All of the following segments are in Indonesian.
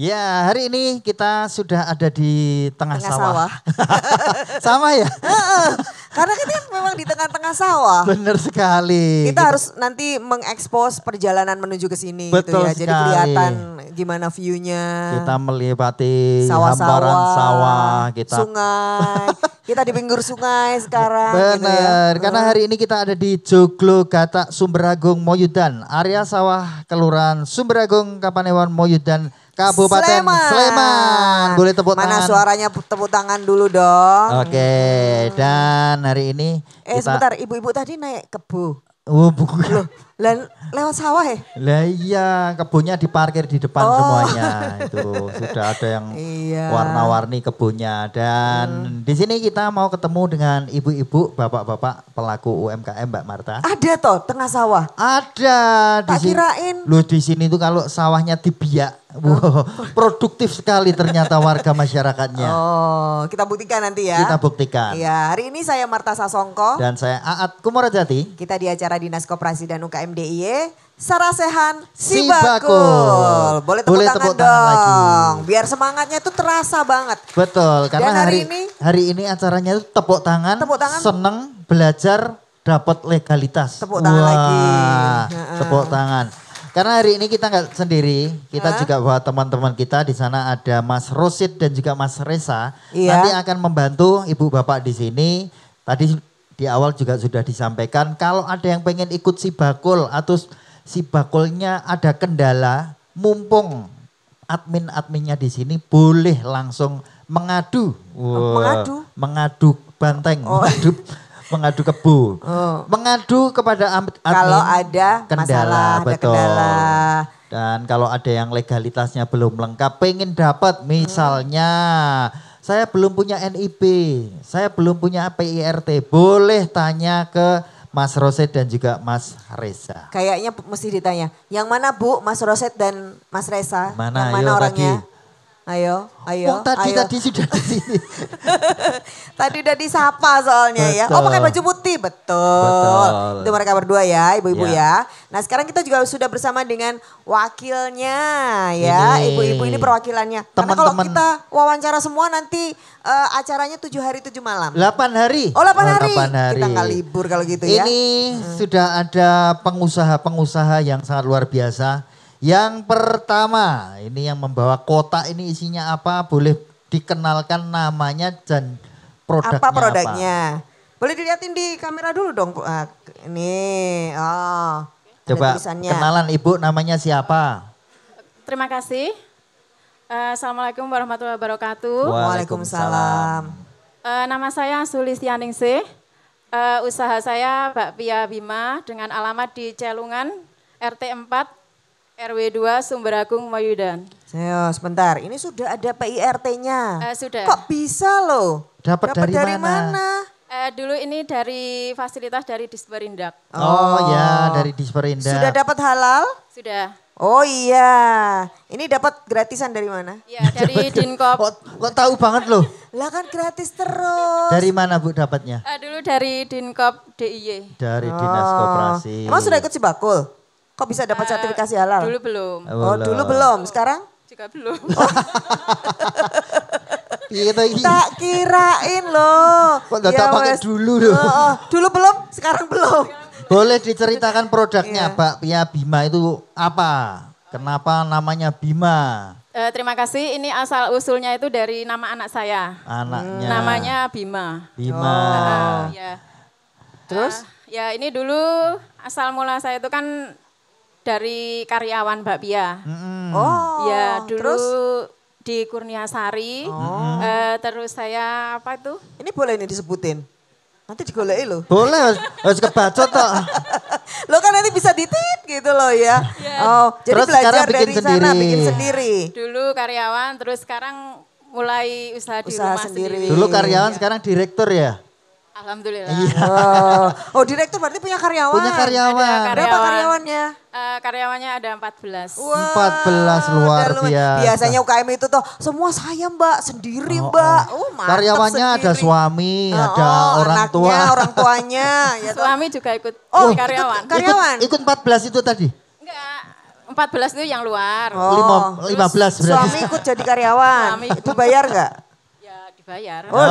Ya, hari ini kita sudah ada di tengah sawah. Sama ya? Karena kita kan memang di tengah-tengah sawah. Benar sekali. Kita harus nanti mengekspos perjalanan menuju ke sini gitu Betul ya. Jadi sekali. kelihatan gimana view-nya. Kita melewati Sawah-sawah, hamparan sawah, kita sungai. Kita di pinggir sungai sekarang. benar, gitu ya. karena hari ini kita ada di Joglo Gatak Sumberagung Moyudan, area sawah Kelurahan Sumberagung Kapanewon Moyudan, Kabupaten Sleman. Boleh tepuk Mana tangan? suaranya tepuk tangan dulu dong. Oke, dan hari ini Sebentar, ibu-ibu tadi naik kebo. Oh, bukan. Loh, lewat sawah ya? Lah iya, kebunnya diparkir di depan semuanya. Itu sudah ada yang warna-warni kebunnya. Dan di sini kita mau ketemu dengan ibu-ibu, bapak-bapak pelaku UMKM, Mbak Marta. Ada toh tengah sawah. Ada di Tak sini. kirain. Loh, di sini tuh kalau sawahnya dibiak, wow, produktif sekali ternyata warga masyarakatnya. Oh, kita buktikan nanti ya. Kita buktikan. Iya, hari ini saya Marta Sasongko. Dan saya Aat Kumorajati. Kita di acara Dinas Koperasi dan UKM DIY, Sarasehan Sibakul. Sibakul. Boleh tepuk tangan dong. lagi. Biar semangatnya itu terasa banget. Betul, karena Dan hari ini acaranya itu tepuk tangan, seneng, belajar, dapat legalitas. Tepuk tangan lagi. Tepuk tangan. Karena hari ini kita nggak sendiri, kita juga bawa teman-teman kita. Di sana ada Mas Rosid dan juga Mas Reza. Iya. Nanti akan membantu ibu bapak di sini. Tadi di awal juga sudah disampaikan, kalau ada yang pengen ikut Sibakul atau Sibakulnya ada kendala, mumpung admin-adminnya di sini boleh langsung mengadu. Mengadu banteng, mengadu kebu. Mengadu kepada admin. Kalau ada kendala, masalah, ada kendala. Dan kalau ada yang legalitasnya belum lengkap, pengen dapat misalnya saya belum punya NIB, saya belum punya PIRT, boleh tanya ke Mas Roset dan juga Mas Reza. Kayaknya mesti ditanya, yang mana Bu, Mas Roset dan Mas Reza? Mana, yang mana ayo orangnya? tadi. Ayo. Tadi sudah di sini. Tadi udah disapa soalnya ya. Oh, pakai baju putih, betul. Itu mereka berdua ya, ibu-ibu ya. Nah, sekarang kita juga sudah bersama dengan wakilnya ya. Ibu-ibu ini perwakilannya. Karena kalau kita wawancara semua nanti acaranya 7 hari 7 malam. 8 hari. Oh, 8 hari. Kita nggak libur kalau gitu ya. Ini sudah ada pengusaha-pengusaha yang sangat luar biasa. Yang pertama, ini yang membawa kotak ini isinya apa? Boleh dikenalkan namanya dan produknya apa? Produknya? Boleh dilihatin di kamera dulu dong. Ini, coba kenalan Ibu, namanya siapa? Terima kasih. Assalamualaikum warahmatullahi wabarakatuh. Waalaikumsalam. Nama saya Sulistianingsih. Usaha saya Bakpia Bima dengan alamat di Celungan, RT 4. RW 2 Sumberagung Moyudan. Sebentar, ini sudah ada PIRT-nya. Sudah. Kok bisa loh? Dapat dari mana? Dulu ini dari fasilitas dari Disperindak. Oh ya, dari Disperindak. Sudah dapat halal? Sudah. Oh iya, ini dapat gratisan dari mana? Ya dari Dinkop. Kok tahu banget loh? Lah kan gratis terus. Dari mana Bu dapatnya? Dulu dari Dinkop DIY. Dari Dinas Koperasi. Emang sudah ikut Sibakul? Kok bisa dapat sertifikasi halal? Dulu belum. Oh dulu belum, sekarang? Juga belum. Tak kirain loh. Kok tak pakai dulu loh. Dulu belum, sekarang belum. Boleh diceritakan produknya Bakpia Bima itu apa? Kenapa namanya Bima? Terima kasih, ini asal usulnya itu dari nama anak saya. Anaknya. Namanya Bima. Bima. Ya. Terus? Ya ini dulu asal mula saya itu kan dari karyawan Bakpia. Ya dulu terus? di Kurniasari. Terus saya apa itu? Ini boleh ini disebutin? Nanti digoleki loh. Boleh, harus kebacot toh. Lo kan nanti bisa ditit gitu loh ya. Jadi terus belajar bikin dari sendiri. sana, bikin sendiri. Dulu karyawan, terus sekarang mulai usaha di Usaha rumah sendiri. sendiri. Dulu karyawan, sekarang direktur ya? Alhamdulillah. Oh direktur berarti punya karyawan. Punya karyawan. Berapa karyawannya? Karyawannya ada 14. Wah, 14 luar biasa. Biasanya UKM itu tuh semua saya Mbak, sendiri Mbak. Mantap karyawannya sendiri. ada suami, ada orang anaknya, tua. orang tuanya. Ya, Suami juga ikut karyawan. Karyawan. Ikut 14 itu tadi? Enggak, 14 itu yang luar. Oh, 15 berarti. suami ikut jadi karyawan. Suami Itu bayar nggak? Ya dibayar. Oh,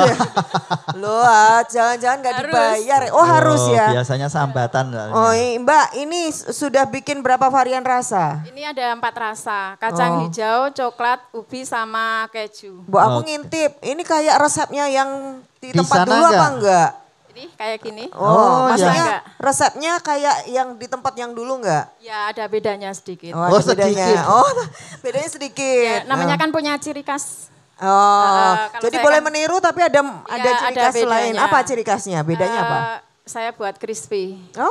loh, jangan-jangan nggak Harus. dibayar. Oh, harus ya. Biasanya sambatan. Oh, Mbak, ini sudah bikin berapa varian rasa? Ini ada 4 rasa, kacang hijau, coklat, ubi, sama keju. Bu, aku ngintip. Ini kayak resepnya yang di Di tempat sana dulu apa nggak? enggak? Ini kayak gini. Oh, Oh, maksudnya iya. resepnya kayak yang di tempat yang dulu enggak? Ya ada bedanya sedikit. Oh, Oh, ada bedanya. sedikit. Oh, bedanya sedikit. Ya, namanya kan punya ciri khas. Oh, kalau jadi saya boleh kan- meniru tapi ada Ya, ciri ada khas lain. bedanya. Apa ciri khasnya? Bedanya apa? Saya buat crispy. Oh,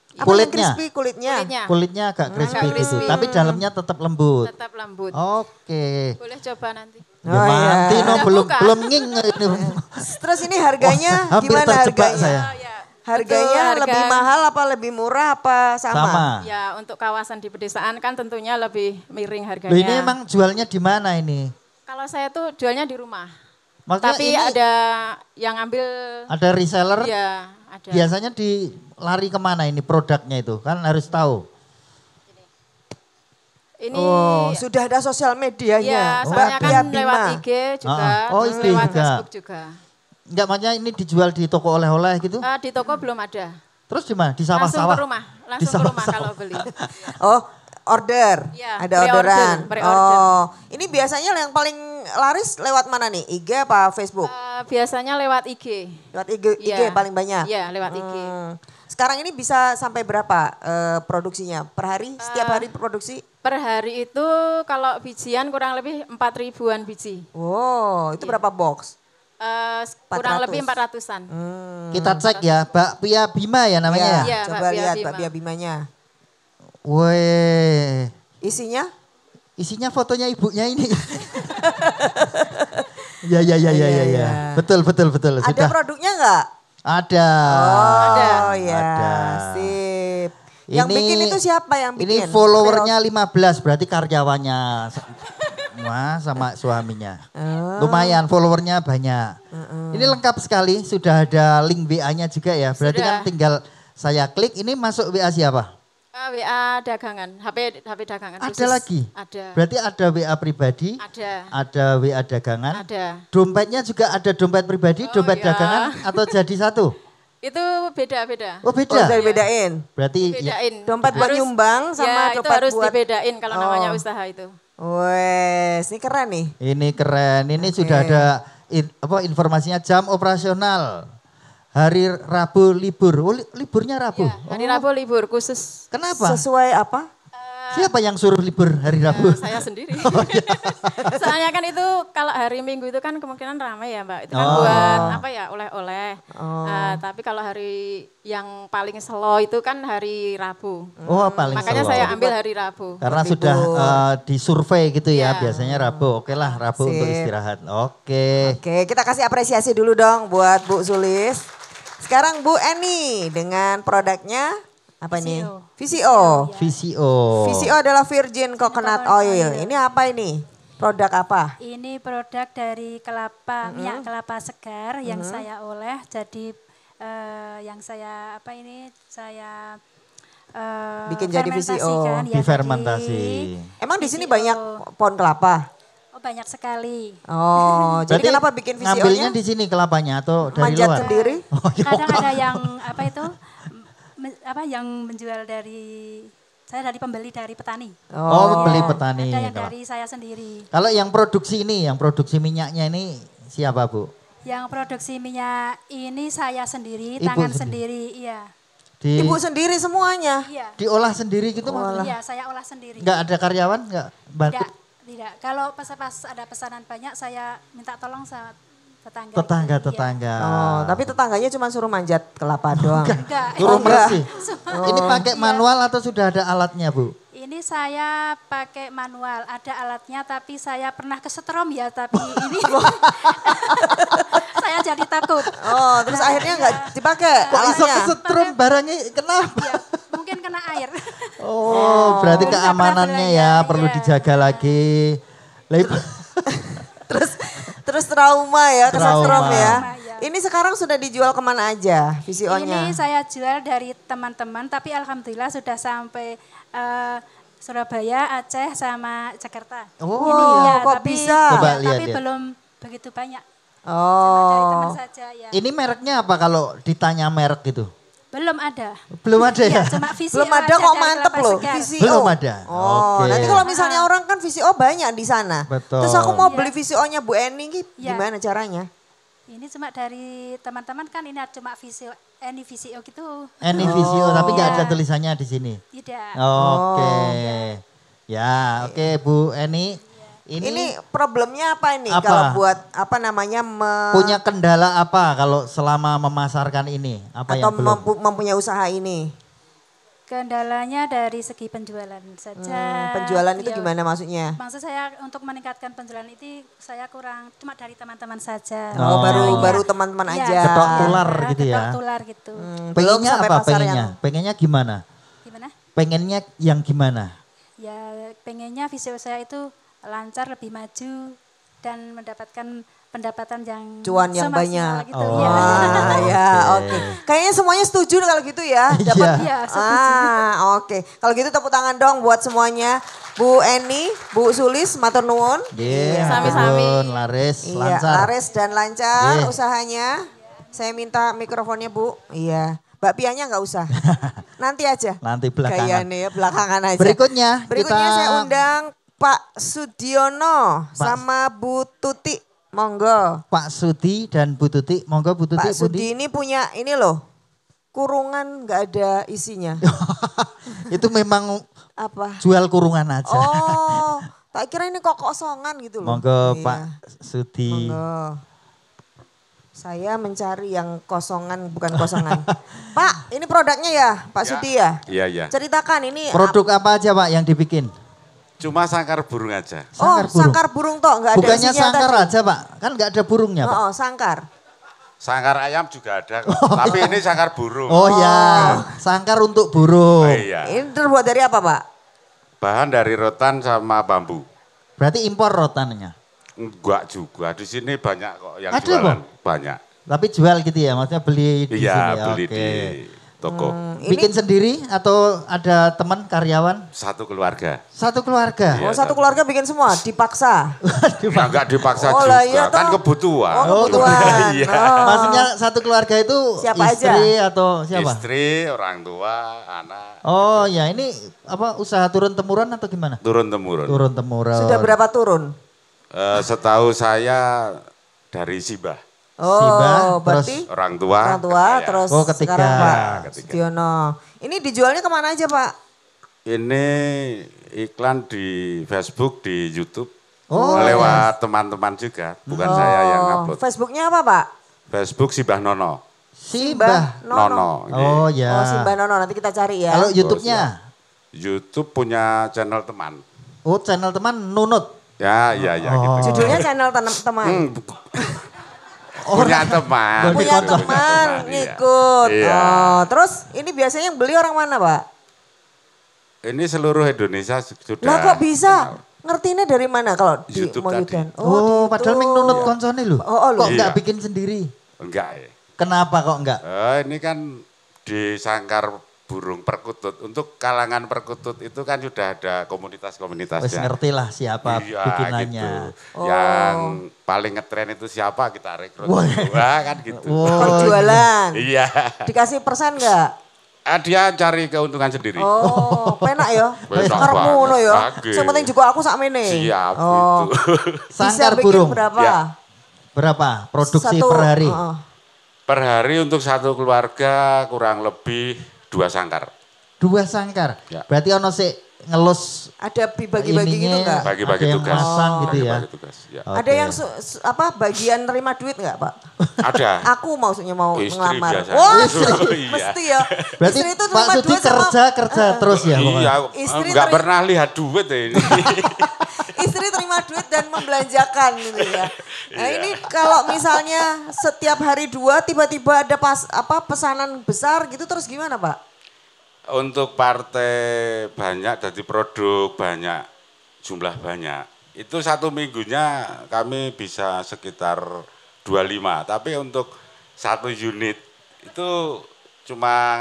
apa yang Kulitnya? crispy kulitnya? Kulitnya Kulitnya agak crispy agak gitu, crispy. tapi dalamnya tetap lembut. tetap lembut. Oke. Boleh coba nanti. Ya Oh, iya. mati no, Udah belum buka. belum nging ini. Terus ini harganya Wah, hampir gimana terjebak harganya? saya. Oh, ya. Harganya Betul, harga- lebih mahal apa lebih murah apa sama? Sama. Ya untuk kawasan di pedesaan kan tentunya lebih miring harganya. Loh, ini emang jualnya di mana ini? Kalau saya tuh jualnya di rumah. Maksudnya Tapi ini ada yang ambil. ada reseller. Ya ada. Biasanya di lari kemana ini produknya itu? Kan harus tahu. Ini Oh, sudah ada sosial ya medianya. soalnya Pia kan lewat Bima. IG juga, Oh, terus IG lewat juga. Facebook juga. Enggak, maksudnya ini dijual di toko oleh-oleh gitu? Di toko belum ada. Terus di mana? Di Langsung sawah-sawah? ke rumah, Di langsung ke rumah sawah-sawah. kalau beli. Oh, order. Iya, Ada pre-order, orderan. pre-order. Oh, ini biasanya yang paling laris lewat mana nih? IG apa Facebook? Biasanya lewat IG. Lewat IG Iya. paling banyak. Iya, lewat IG. Sekarang ini bisa sampai berapa produksinya? Per hari? Setiap hari produksi? Per hari itu kalau bijian kurang lebih 4 ribuan biji. Wow, itu berapa box? Kurang 400. lebih 400-an. Kita cek ya, Bakpia Bima ya namanya ya? Iya, Coba Bakpia lihat Bima. bakpia Bimanya. Weh, Isinya? isinya fotonya ibunya ini. Ya, ya, ya, ya, ya, ya. Betul, betul, betul. Ada Sudah produknya nggak? ada. Oh ya, Ada. sip. Yang bikin itu siapa yang bikin? Ini followernya 15, berarti karyawannya. Wah, sama suaminya. Lumayan followernya banyak. Ini lengkap sekali, sudah ada link WA-nya juga ya. Berarti Sudah. kan tinggal saya klik, ini masuk WA siapa? WA dagangan, HP dagangan. Ada khusus. lagi? Ada. Berarti ada WA pribadi, ada WA dagangan. Ada. Dompetnya juga ada dompet pribadi, dompet ya. dagangan atau jadi satu? Itu beda-beda. Oh Oh, beda. dari bedain. Berarti ya, Bedain. Dompet buat nyumbang sama ya, itu dompet harus buat- dibedain kalau namanya Oh. usaha itu. Wes, ini keren nih. ini keren. Ini sudah ada informasinya jam operasional. Hari Rabu libur. Oh, liburnya Rabu. Ya, hari Rabu libur khusus. Kenapa? Sesuai apa? Siapa yang suruh libur hari Rabu? Saya sendiri. Oh, iya. Soalnya kan itu kalau hari Minggu itu kan kemungkinan ramai ya Mbak. Itu kan Oh. buat apa ya oleh-oleh. Tapi kalau hari yang paling slow itu kan hari Rabu. Oh, paling Makanya slow. saya ambil hari Rabu. Karena libur. sudah disurvei gitu ya, Iya. biasanya Rabu. Oke lah, Rabu untuk Sip. istirahat. Oke. Oke, kita kasih apresiasi dulu dong buat Bu Sulis. Sekarang Bu Eni dengan produknya apa nih? VCO. VCO. VCO adalah Virgin Coconut Oil. Ini apa ini? Produk apa? Ini produk dari kelapa, minyak kelapa segar yang saya olah. Jadi yang saya apa ini saya Bikin jadi VCO. fermentasikan, ya, Difermentasi. jadi Emang di sini VCO. banyak pohon kelapa? Oh banyak sekali. Oh, jadi Berarti kenapa bikin ngambilnya VCO-nya? di sini kelapanya atau dari Manjat luar? sendiri? Oh, iya. Kadang ada yang apa itu yang menjual dari saya dari pembeli dari petani. Oh, beli Ya, petani. Ada yang Kalau- dari saya sendiri. Kalau yang produksi ini, yang produksi minyaknya ini siapa Bu? Yang produksi minyak ini saya sendiri, Ibu tangan sendiri. sendiri. Iya. Ibu sendiri semuanya. Iya. Diolah sendiri gitu maksudnya? Iya, saya olah sendiri. Enggak ada karyawan, enggak bantu? Tidak, tidak. Kalau pas ada pesanan banyak, saya minta tolong sama tetangga. Tetangga-tetangga. Oh, tapi tetangganya cuma suruh manjat kelapa doang. Enggak. Turun Oh, enggak. bersih. Ini pakai manual atau sudah ada alatnya Bu? Ini saya pakai manual, ada alatnya tapi saya pernah kesetrum ya, tapi ini saya jadi takut. Oh, terus akhirnya enggak dipakai Kok iso alatnya? kesetrum barangnya kenapa? Ya, mungkin kena air. Oh, berarti Saya keamanannya pernah ya belanja, perlu iya. dijaga lagi. Lah, ibu- Terus trauma ya, kesetrum Trauma. ya. Iya. Ini sekarang sudah dijual kemana aja VCO-nya? Ini saya jual dari teman-teman, tapi alhamdulillah sudah sampai Surabaya, Aceh, sama Jakarta. Oh, Ini, kok tapi, bisa? Coba ya, lihat, tapi lihat. belum begitu banyak. Cuma dari teman Oh, saja ya. Ini mereknya apa kalau ditanya merek gitu? Belum ada. Belum ada ya? Ya, cuma VCO belum ada aja kok dari mantep Kelapa loh, Segar. VCO. Belum ada? Oh, Oke. nanti kalau misalnya orang kan VCO banyak di sana. Betul. Terus aku mau Iya. beli VCO-nya Bu Eni, Iya. gimana caranya? Ini cuma dari teman-teman kan ini cuma VCO, any VCO gitu. Any Visio, tapi nggak ada Iya. tulisannya di sini. Tidak. Oke. Ya, oke Bu Eni. Ini problemnya apa ini Apa? kalau buat apa namanya Punya kendala apa kalau selama memasarkan ini? Apa atau yang belum? mempunyai usaha ini? Kendalanya dari segi penjualan saja. Penjualan itu Ya, gimana maksudnya? Maksud saya untuk meningkatkan penjualan itu saya kurang cuma dari teman-teman saja. Oh, Oh. baru teman-teman Iya, aja. Ketok tular gitu ya. Ketok tular gitu. Belum Pengennya sampai apa? pasar Pengennya? Pengennya gimana? Gimana? Pengennya yang gimana? Ya pengennya visi saya itu lancar, lebih maju dan mendapatkan pendapatan yang Cuan yang semaksimal banyak. Gitu, Oh. ya. Wah, ya, oke. Kayaknya semuanya setuju kalau gitu ya. Dapat. Iya, setuju. Oke. Kalau gitu tepuk tangan dong buat semuanya. Bu Eni, Bu Sulis, matur nuwun. Iya, Sami-sami. turun, laris, Iya, lancar. laris dan lancar Iya. usahanya. Saya minta mikrofonnya Bu. Iya. Mbak Pianya nggak usah. Nanti aja. Nanti belakangan. Gayanya ya, belakangan aja. Berikutnya, Berikutnya kita saya undang Pak Sudiono sama Bu Tuti. Monggo. Pak Sudi dan Bu Tuti. Monggo Bu Tuti. Pak Sudi ini punya ini loh. Kurungan nggak ada isinya. Itu memang Apa? jual kurungan aja. Oh, tak kira ini kok kosongan gitu loh. Monggo Iya. Pak Sudi. Monggo. Saya mencari yang kosongan bukan kosongan. Pak, ini produknya ya, Pak Sudi ya? Iya, iya. Ceritakan ini. Produk apa aja Pak yang dibikin? Cuma sangkar burung aja. Oh, sangkar burung toh, nggak ada Bukannya isinya sangkar tadi. aja Pak, kan nggak ada burungnya Pak. Oh, sangkar. Sangkar ayam juga ada kok. Tapi ini sangkar burung. Oh ya, sangkar untuk burung. Iya. Ini terbuat dari apa, Pak? Bahan dari rotan sama bambu. Berarti impor rotannya. Enggak juga. Di sini banyak kok yang Ada, jualan. Bang? Banyak. Tapi jual gitu ya, maksudnya beli di Iya, sini. beli Oke. di toko. Bikin sendiri atau ada teman karyawan? Satu keluarga. Satu keluarga. Iya. Oh, satu keluarga bikin semua, dipaksa. Ya, enggak dipaksa Oh, juga. lah, iya, Kan toh. kebutuhan. Oh, kebutuhan. Iya. Oh. Maksudnya satu keluarga itu Siapa istri atau siapa? Istri, orang tua, anak. Oh ya, ini apa usaha turun temurun atau gimana? Turun-temurun. Turun temurun. Sudah berapa turun? Setahu saya dari Sibah. Oh, Sibah, berarti Orang tua. orang tua, saya. terus Oh, ketiga. sekarang Pak Ketiga. Sudiono. Ini dijualnya kemana aja, Pak? Ini iklan di Facebook, di YouTube. Oh, Lewat teman-teman juga, bukan saya yang upload. Facebooknya apa, Pak? Facebook Sibah Nono. Sibah. Nono. Oh ya. Oh, Simbah Nono, nanti kita cari ya. Kalau YouTube-nya? YouTube punya channel teman. Oh channel teman Nunut. Ya, ya, ya gitu. Judulnya channel teman. Punya teman. Punya gitu, teman iya. ngikut. Iya. Oh, terus ini biasanya yang beli orang mana, Pak? Ini seluruh Indonesia sudah. Lah kok bisa? kenal. Ngertinya dari mana kalau di YouTube Moyudan? tadi. Oh, di padahal YouTube. Ming Nunut koncone lho. Oh, Kok lho. enggak Iya. bikin sendiri? Enggak ya. Kenapa kok enggak? Ini kan di sangkar burung perkutut. Untuk kalangan perkutut itu kan sudah ada Wes komunitas-komunitasnya. ngerti lah siapa Iya, bikinannya. gitu. Yang paling ngetren itu siapa kita rekrut. Wah. Wah, kan gitu. Kalau jualan. Iya. Dikasih persen enggak? Dia cari keuntungan sendiri. Oh, penak ya. Penak Karepmu banget, ngono ya. bagus. Sing penting juga aku sakmene. Siap Oh. itu. Bisa Sangkar bikin burung. berapa? Ya. Berapa produksi Satu, per hari? Per hari untuk satu keluarga kurang lebih 2 sangkar. 2 sangkar. Ya. Berarti ono sik ngelus Ada bagi-bagi gitu ininya, enggak? Bagi-bagi ada yang tugas. masang gitu ya. Bagi-bagi tugas, ya. Oke. Ada yang apa bagian nerima duit enggak, Pak? Ada. Aku maksudnya mau Istri ngelamar. biasa. Wah, Iya. mesti ya. Berarti Istri itu Pak nerima Sudi duit sama kerja terus ya pokoknya. Iya, Istri enggak teri- pernah lihat duit ya ini. istri terima duit dan membelanjakan gitu ya. Nah, Iya. ini kalau misalnya setiap hari 2 tiba-tiba ada pesanan besar gitu terus gimana, Pak? Untuk partai banyak, jadi produk banyak, jumlah banyak. Itu 1 minggunya kami bisa sekitar 25. Tapi untuk 1 unit itu cuma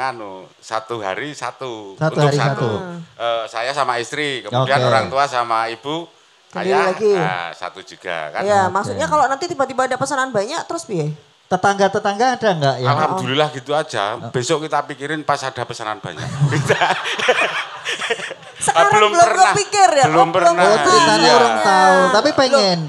satu hari satu. Satu untuk hari satu. Saya sama istri, kemudian orang tua sama ibu, ayah lagi. Satu juga kan. Iya, maksudnya kalau nanti tiba-tiba ada pesanan banyak terus piye? Tetangga-tetangga ada nggak ya? Alhamdulillah gitu aja. Besok kita pikirin pas ada pesanan banyak. Sekarang belum kepikir ya? Belum pernah. Oh, ceritanya Iya. orang tahu. Tapi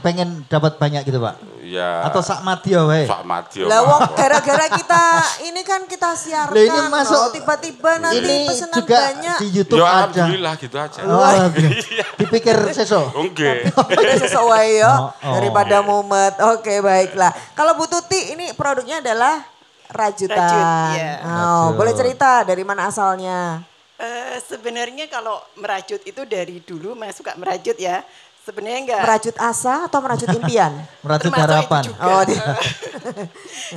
pengen dapat banyak gitu, Pak. Iya. Atau sak madya wae. Sak madya. Lah wong gara-gara kita ini kan kita siarkan. Lah, ini masuk tiba-tiba nanti ini pesanan juga banyak. di YouTube Ya ada. alhamdulillah gitu aja. Oh, alhamdulillah. Dipikir sesok. Oke. Udah sesuai ya Oh, daripada mumet. Oke, baiklah. Kalau Bu Tuti ini produknya adalah rajutan. Rajut, ya. Oh, Rajut. boleh cerita dari mana asalnya? Sebenarnya kalau merajut itu dari dulu Mas suka merajut ya. Sebenarnya enggak. Merajut asa atau merajut impian? Merajut Termasuk harapan. itu juga. Oh,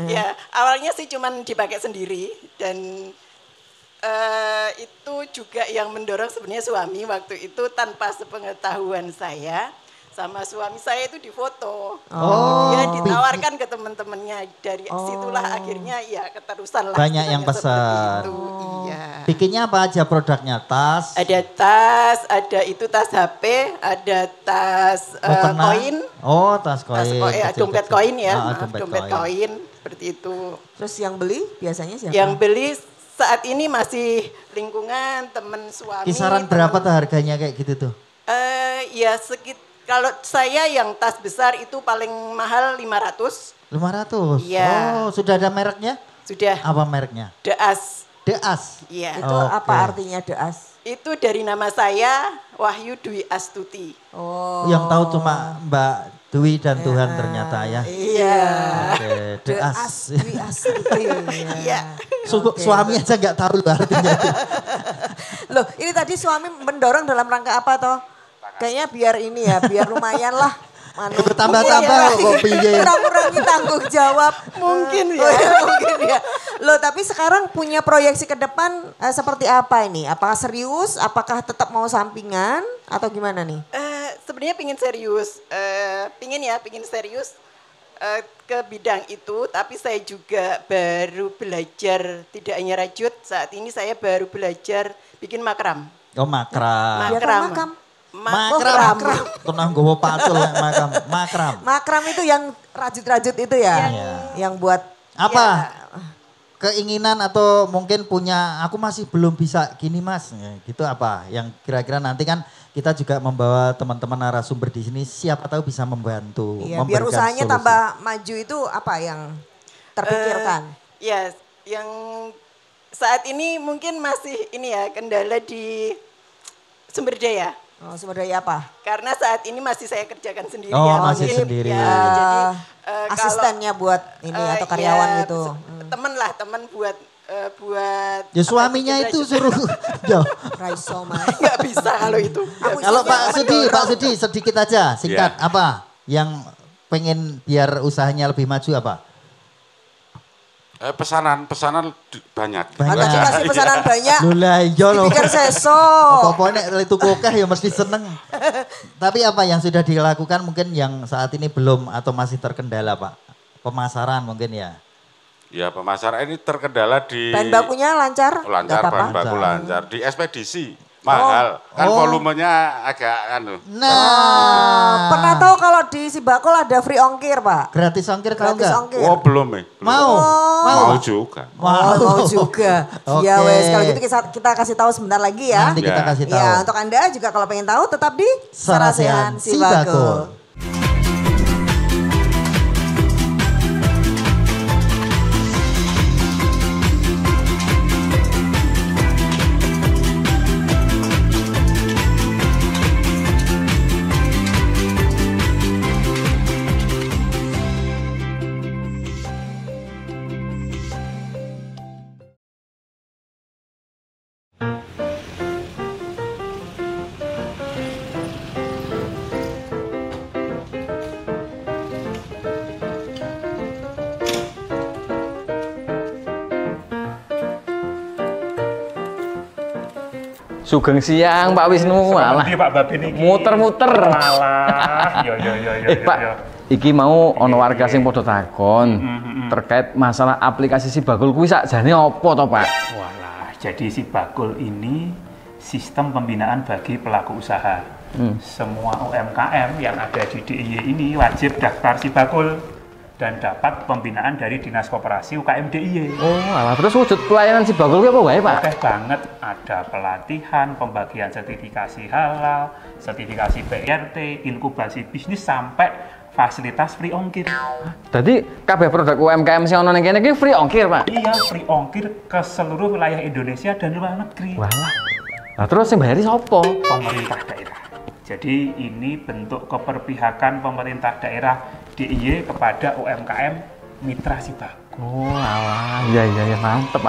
Ya, awalnya sih cuman dipakai sendiri dan itu juga yang mendorong sebenarnya suami waktu itu tanpa sepengetahuan saya sama suami saya itu difoto. Oh. Dia ditawarkan ke teman-temannya dari situlah akhirnya ya keterusan lah. Banyak yang istilahnya pesan. seperti itu. Iya. Bikinnya apa aja produknya? Tas, Ada tas, ada itu tas HP, ada tas mukena. koin. Oh, tas koin. Tas koin, kecil-kecil. dompet koin ya, Ah, maaf, dompet koin seperti itu. Terus yang beli biasanya siapa? Yang beli saat ini masih lingkungan teman suami. Kisaran berapa tuh harganya kayak gitu tuh? Ya kalau saya yang tas besar itu paling mahal 500. 500? Iya. Oh, sudah ada mereknya? Sudah Apa mereknya? Deas. Deas. Iya. Itu apa artinya deas? Itu dari nama saya Wahyu Dwi Astuti. Oh. Yang tahu cuma Mbak Dwi dan Tuhan ternyata ya. Iya. Oke, Deas. Deas, Dwi Astuti. Iya. Suami aja nggak tahu loh artinya itu. Loh, ini tadi suami mendorong dalam rangka apa toh? Kayaknya biar ini ya, biar lumayan lah. Bertambah-tambah kok piye. Kurang-kurangi tanggung jawab. Mungkin Oh, ya. ya, mungkin ya. Loh, tapi sekarang punya proyeksi ke depan seperti apa ini? Apakah serius? Apakah tetap mau sampingan? Atau gimana nih? Sebenarnya pingin serius, pingin serius ke bidang itu. Tapi saya juga baru belajar tidak hanya rajut. Saat ini saya baru belajar bikin makram. Oh, makram. Ya kan makam. Makram. Tenang gue patul makram. Makram. Makram itu yang rajut-rajut itu ya? Yang buat Apa? Keinginan atau mungkin punya aku masih belum bisa gini Mas. Ya, gitu apa? Yang kira-kira nanti kan kita juga membawa teman-teman narasumber di sini siapa tahu bisa membantu. ya, biar memberikan usahanya solusi. tambah maju itu apa yang terpikirkan? Ya, yang saat ini mungkin masih ini ya kendala di sumber daya. Oh, sumber daya apa? Karena saat ini masih saya kerjakan sendiri Oh, ya. masih Jadi, sendiri. Ya, jadi Asistennya buat ini atau karyawan ya, gitu. Teman buat Ya suaminya itu suruh. Ya. Raiso Mas. Nggak bisa kalau itu. Aku Kalau isinya Pak Sudi sedikit aja, singkat Ya. apa yang pengen biar usahanya lebih maju apa? Pesanan banyak. Atau dikasih pesanan banyak, Lula iya loh. dipikir seso. Pokoknya itu kokeh ya mesti seneng. Tapi apa yang sudah dilakukan mungkin yang saat ini belum atau masih terkendala Pak? Pemasaran mungkin ya? Ya pemasaran ini terkendala di Bahan bakunya lancar? lancar, Nggak apa-apa? bahan baku lancar. Di ekspedisi mahal, kan Oh. volumenya agak Nah. Pernah tahu kalau di Sibakul ada free ongkir Pak? Gratis ongkir kalau Gratis enggak? ongkir. Oh belum belum. Mau? Mau Pak? juga. Oh, mau juga. Ya Oke. wes, kalau gitu kita kasih tahu sebentar lagi ya. Nanti kita Ya. kasih tahu. Ya, untuk Anda juga kalau pengen tahu tetap di Sarasehan Sibakul. Sugeng siang Pak Wisnu, alah. Pak Babin iki. Muter-muter. Alah, yo. Pak, iki mau ono warga sing padha takon terkait masalah aplikasi Sibagul kuwi sakjane apa to, Pak? Walah, jadi Sibagul ini sistem pembinaan bagi pelaku usaha. Semua UMKM yang ada di DIY ini wajib daftar Sibagul dan dapat pembinaan dari Dinas Koperasi UKM DIY. Oh, alah, terus wujud pelayanan Sibagul kuwi apa wae, Pak? Oke banget, ada pelatihan, pembagian sertifikasi halal, sertifikasi BRT, inkubasi bisnis sampai fasilitas free ongkir. Jadi kabeh produk UMKM sing ono ning kene iki free ongkir, Pak. Iya, free ongkir ke seluruh wilayah Indonesia dan luar negeri. Walah. Nah, terus sing bayari sapa? Pemerintah daerah. Jadi ini bentuk keperpihakan pemerintah daerah DIY kepada UMKM mitra Sibagul. Oh, alah. Iya, mantep.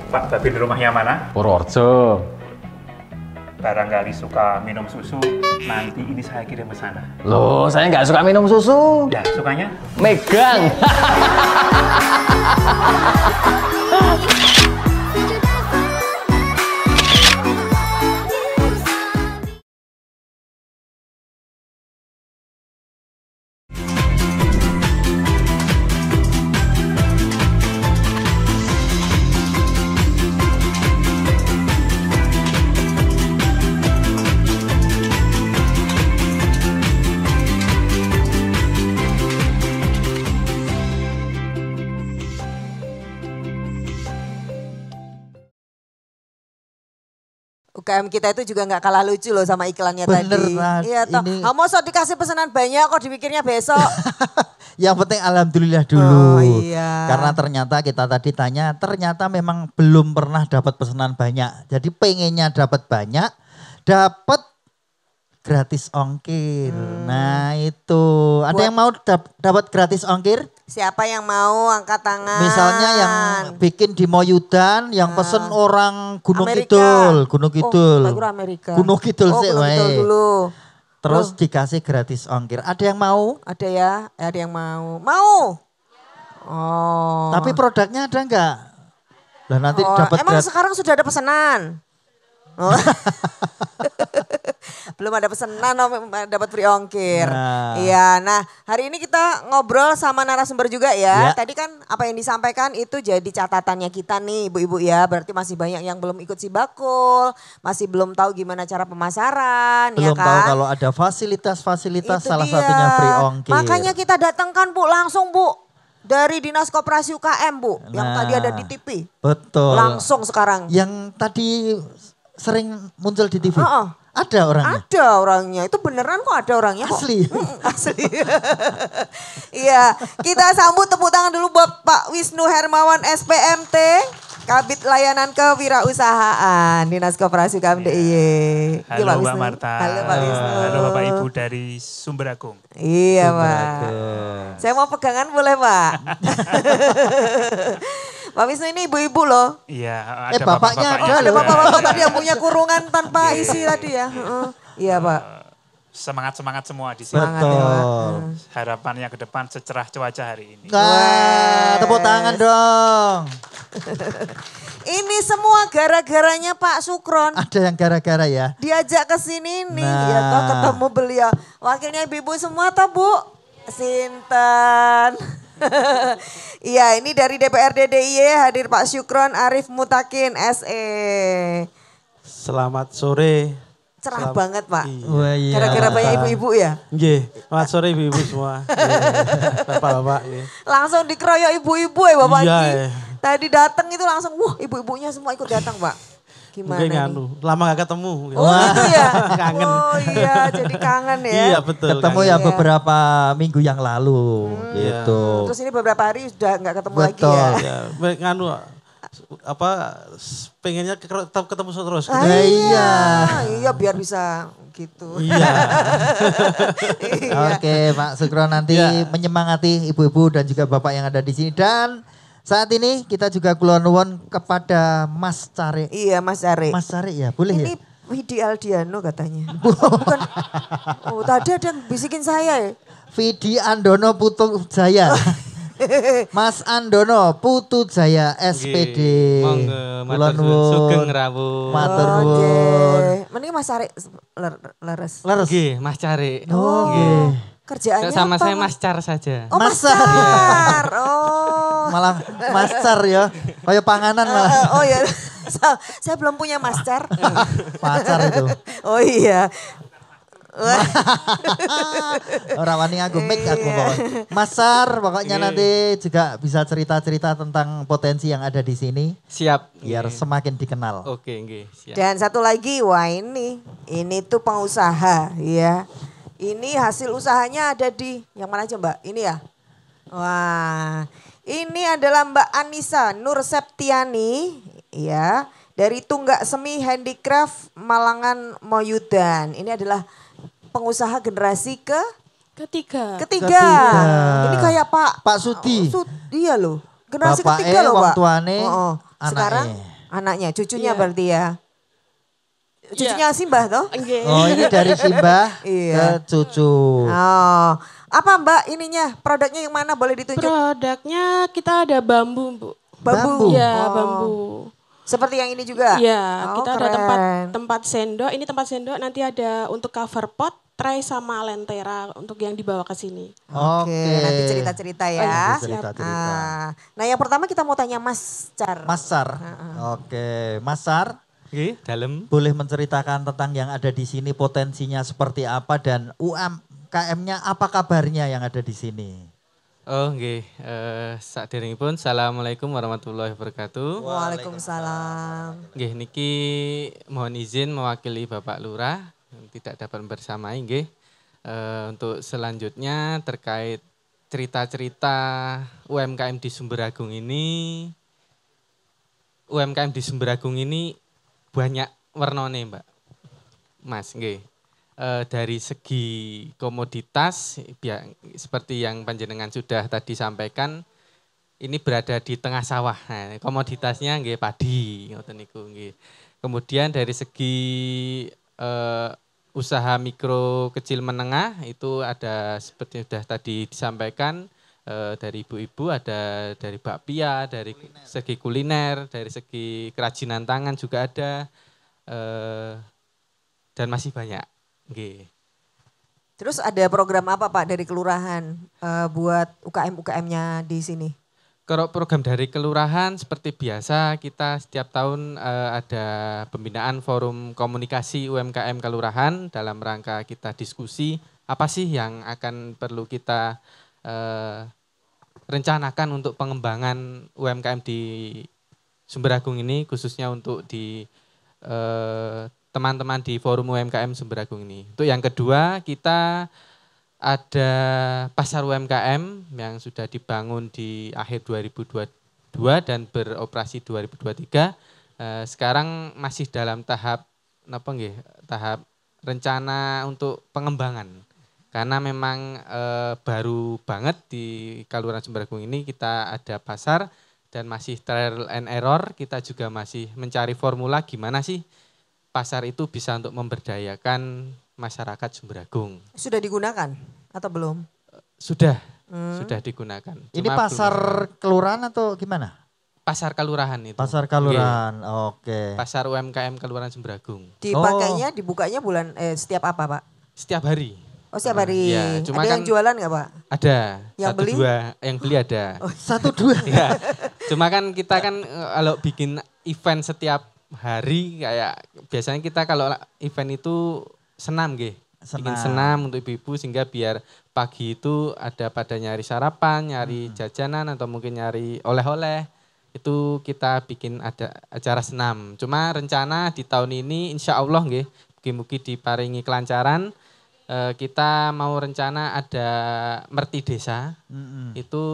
Pak Babin rumahnya mana? Purworejo. Barangkali suka minum susu, nanti ini saya kirim ke sana. Loh, saya nggak suka minum susu. Ya, sukanya? Megang. UKM kita itu juga nggak kalah lucu loh sama iklannya Bener, tadi. Mas. Iya toh. Ini- Kamu sok dikasih pesanan banyak kok dipikirnya besok. Yang penting alhamdulillah dulu. Oh, iya. Karena ternyata kita tadi tanya, ternyata memang belum pernah dapat pesanan banyak. Jadi pengennya dapat banyak, dapat gratis ongkir. Nah itu, ada yang mau dapat gratis ongkir? Siapa yang mau angkat tangan? Misalnya yang bikin di Moyudan, yang pesen orang Gunung Amerika. Kidul, Gunung Kidul. Oh, bagus Amerika. Gunung Kidul sih, Gunung Kidul wae. dulu. Terus dikasih gratis ongkir. Ada yang mau? Ada ya, ada yang mau. Mau? Oh. Tapi produknya ada enggak? Lah nanti Oh, dapat emang gratis. sekarang sudah ada pesanan? Oh. Belum ada pesanan, dapat free ongkir. Nah. Iya, nah hari ini kita ngobrol sama narasumber juga ya. Ya. Tadi kan apa yang disampaikan itu jadi catatannya kita nih ibu-ibu ya. Berarti masih banyak yang belum ikut Sibagul, masih belum tahu gimana cara pemasaran ya Belum kan. tahu kalau ada fasilitas-fasilitas Itu salah dia. satunya free ongkir. Makanya kita datangkan Bu langsung Bu dari Dinas Koperasi UKM Bu yang Nah. tadi ada di TV. Betul. Langsung sekarang. Yang tadi sering muncul di TV. Oh, oh. Ada orangnya. Ada orangnya. Itu beneran kok ada orangnya kok. Asli. Asli. Iya, kita sambut tepuk tangan dulu buat Pak Wisnu Hermawan SPMT, Kabid Layanan Kewirausahaan Dinas Koperasi UKM DIY. Iya, Halo Mbak Wisnu. Marta. Halo Pak Wisnu. Halo Bapak Ibu dari Sumber Agung. Iya Pak. Saya mau pegangan boleh Pak? Pak Wisnu ini ibu-ibu loh. Iya, ada bapaknya bapak-bapaknya ada Ada juga. bapak-bapak tadi yang punya kurungan tanpa isi tadi ya. Heeh. Iya Pak. Semangat-semangat semua di sini. Semangat ya Pak. Betul. Harapannya ke depan secerah cuaca hari ini. Nah, tepuk tangan dong. Ini semua gara-garanya Pak Sukron. Ada yang gara-gara ya. Diajak ke sini nih, Nah. ya toh ketemu beliau. Wakilnya ibu-ibu semua toh Bu? Sinten. Iya ini dari DPRD DIY hadir Pak Syukron Arif Mutakin SE. Selamat sore. Cerah banget Pak. Wah, iya. Gara-gara banyak ibu-ibu ya. Nggih, selamat sore ibu-ibu semua. Bapak-bapak nggih. Langsung dikeroyok ibu-ibu ya Bapak Iya, Ki. ya. Tadi datang itu langsung, wah ibu-ibunya semua ikut datang Pak. Gimana Mungkin nih? nganu, lama gak ketemu. Oh gitu ya? Kangen. Oh iya jadi kangen ya. Iya betul. Ketemu kangen. ya Iya. beberapa minggu yang lalu gitu. Terus ini beberapa hari sudah nggak ketemu Betul. lagi ya. Ya, nganu apa pengennya tetap ketemu terus. Ah, Iya. Iya biar bisa gitu. Iya. Iya. Oke Pak Sukron nanti Ya. menyemangati ibu-ibu dan juga bapak yang ada di sini. Dan saat ini kita juga kula nuwun kepada Mas Cari. Iya Mas Ari. Mas Cari ya boleh Ini ya? Widi Aldiano katanya. Bukan. Oh tadi ada yang bisikin saya ya. Vidi Andono Putu Jaya. Mas Andono Putu Jaya SPD. Monggo, Kula matur nuwun. nuwun. Sugeng rawuh. Matur Oke. nuwun. Mending Mas Ari leres. Leres. Nggih, Mas Cari. Oh, nggih. Kerjaannya sama apa? saya mascar saja. Oh, mascar. Oh. Malah mascar ya. Kayak panganan malah. Oh ya. Saya belum punya mascar. Pacar itu. Oh iya. Orang wani aku mic aku pokoknya. Masar pokoknya nanti juga bisa cerita-cerita tentang potensi yang ada di sini. Siap. Biar semakin dikenal. Oke, siap. Dan satu lagi, wah ini tuh pengusaha ya. Ini hasil usahanya ada di, yang mana aja Mbak? Ini ya? Wah, ini adalah Mbak Anissa Nur Septiani ya. Dari Tunggak Semi Handicraft Malangan Moyudan. Ini adalah pengusaha generasi ketiga. Ini kayak Pak Sudi. Iya loh. Generasi Bapake, ketiga loh, wong Pak. tuane, Sekarang anaknya, cucunya Iya. berarti ya. Cucunya Simbah toh? Oh ini dari Simbah ke cucu. Oh, apa Mbak ininya? Produknya yang mana boleh ditunjuk? Produknya kita ada bambu, Bu. Bambu? Iya, Oh. bambu. Seperti yang ini juga? Iya, Oh, kita ada keren. tempat sendok. Ini tempat sendok nanti ada untuk cover pot, tray sama lentera untuk yang dibawa ke sini. Oke, nanti cerita-cerita ya. Nanti cerita-cerita. Nah yang pertama kita mau tanya Mas Car. Masar. Oke, Masar. Oke, dalam. Boleh menceritakan tentang yang ada di sini potensinya seperti apa dan UMKM-nya apa kabarnya yang ada di sini? Oh nggih, saderengipun Assalamualaikum warahmatullahi wabarakatuh. Waalaikumsalam. Nggih niki mohon izin mewakili Bapak Lurah tidak dapat bersamai nggih. Untuk selanjutnya terkait cerita-cerita UMKM di Sumberagung ini. UMKM di Sumberagung ini banyak warnane, Mbak. Mas nggih. Dari segi komoditas seperti yang panjenengan sudah tadi sampaikan ini berada di tengah sawah. Nah, komoditasnya nggih padi ngoten niku nggih. Kemudian dari segi usaha mikro kecil menengah itu ada seperti sudah tadi disampaikan dari ibu-ibu, ada dari bakpia, dari segi kuliner, dari segi kerajinan tangan juga ada dan masih banyak. Nggih. Terus ada program apa Pak dari kelurahan buat UKM-UKM-nya di sini? Kalau program dari kelurahan seperti biasa kita setiap tahun ada pembinaan forum komunikasi UMKM kelurahan dalam rangka kita diskusi apa sih yang akan perlu kita rencanakan untuk pengembangan UMKM di Sumberagung ini khususnya untuk di teman-teman di forum UMKM Sumberagung ini. Untuk yang kedua kita ada pasar UMKM yang sudah dibangun di akhir 2022 dan beroperasi 2023. Sekarang masih dalam tahap tahap rencana untuk pengembangan. Karena memang baru banget di Kelurahan Sumberagung ini kita ada pasar dan masih trial and error. Kita juga masih mencari formula gimana sih pasar itu bisa untuk memberdayakan masyarakat Sumberagung. Sudah digunakan atau belum? Sudah digunakan. Ini pasar kelurahan atau gimana? Pasar kelurahan itu. Pasar kelurahan, oke. Pasar UMKM Kelurahan Sumberagung. Dipakainya, dibukanya bulan setiap apa Pak? Setiap hari. Oh setiap hari. Ya, cuma ada kan yang jualan nggak Pak? Ada. Yang satu beli? dua, yang beli ada. Oh, 1-2. Ya. Cuma kan kita kan kalau bikin event setiap hari kayak biasanya kita kalau event itu senam nggih. Bikin senam untuk ibu-ibu sehingga biar pagi itu ada pada nyari sarapan, nyari jajanan atau mungkin nyari oleh-oleh. Itu kita bikin ada acara senam. Cuma rencana di tahun ini insya Allah nggih, mugi-mugi diparingi kelancaran. Kita mau rencana ada Merti Desa. Itu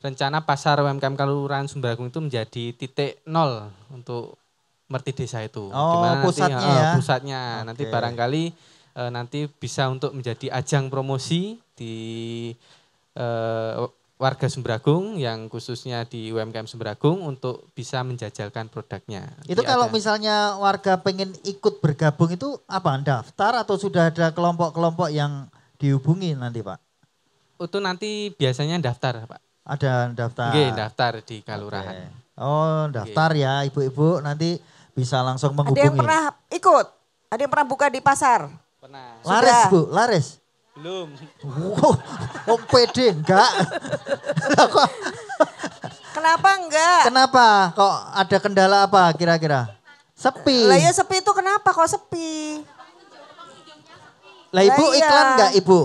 rencana pasar UMKM Kelurahan Sumberagung itu menjadi titik nol untuk Merti Desa itu. Oh, Gimana pusatnya nanti, ya? pusatnya. Nanti barangkali nanti bisa untuk menjadi ajang promosi di warga Sumberagung yang khususnya di UMKM Sumberagung untuk bisa menjajalkan produknya. Itu kalau misalnya warga pengen ikut bergabung itu apa? Daftar atau sudah ada kelompok-kelompok yang dihubungi nanti Pak? Itu nanti biasanya daftar Pak. Ada daftar? Nggih, daftar di kelurahan. Oh daftar ya ibu-ibu nanti bisa langsung menghubungi. Ada yang pernah ikut? Ada yang pernah buka di pasar? Pernah. Laris Bu, laris? Belum. Oh, pede enggak? Kenapa enggak? Kenapa? Kok ada kendala apa kira-kira? Sepi. Lah ya sepi itu kenapa kok sepi? Lah ibu Lah iya. iklan enggak ibu?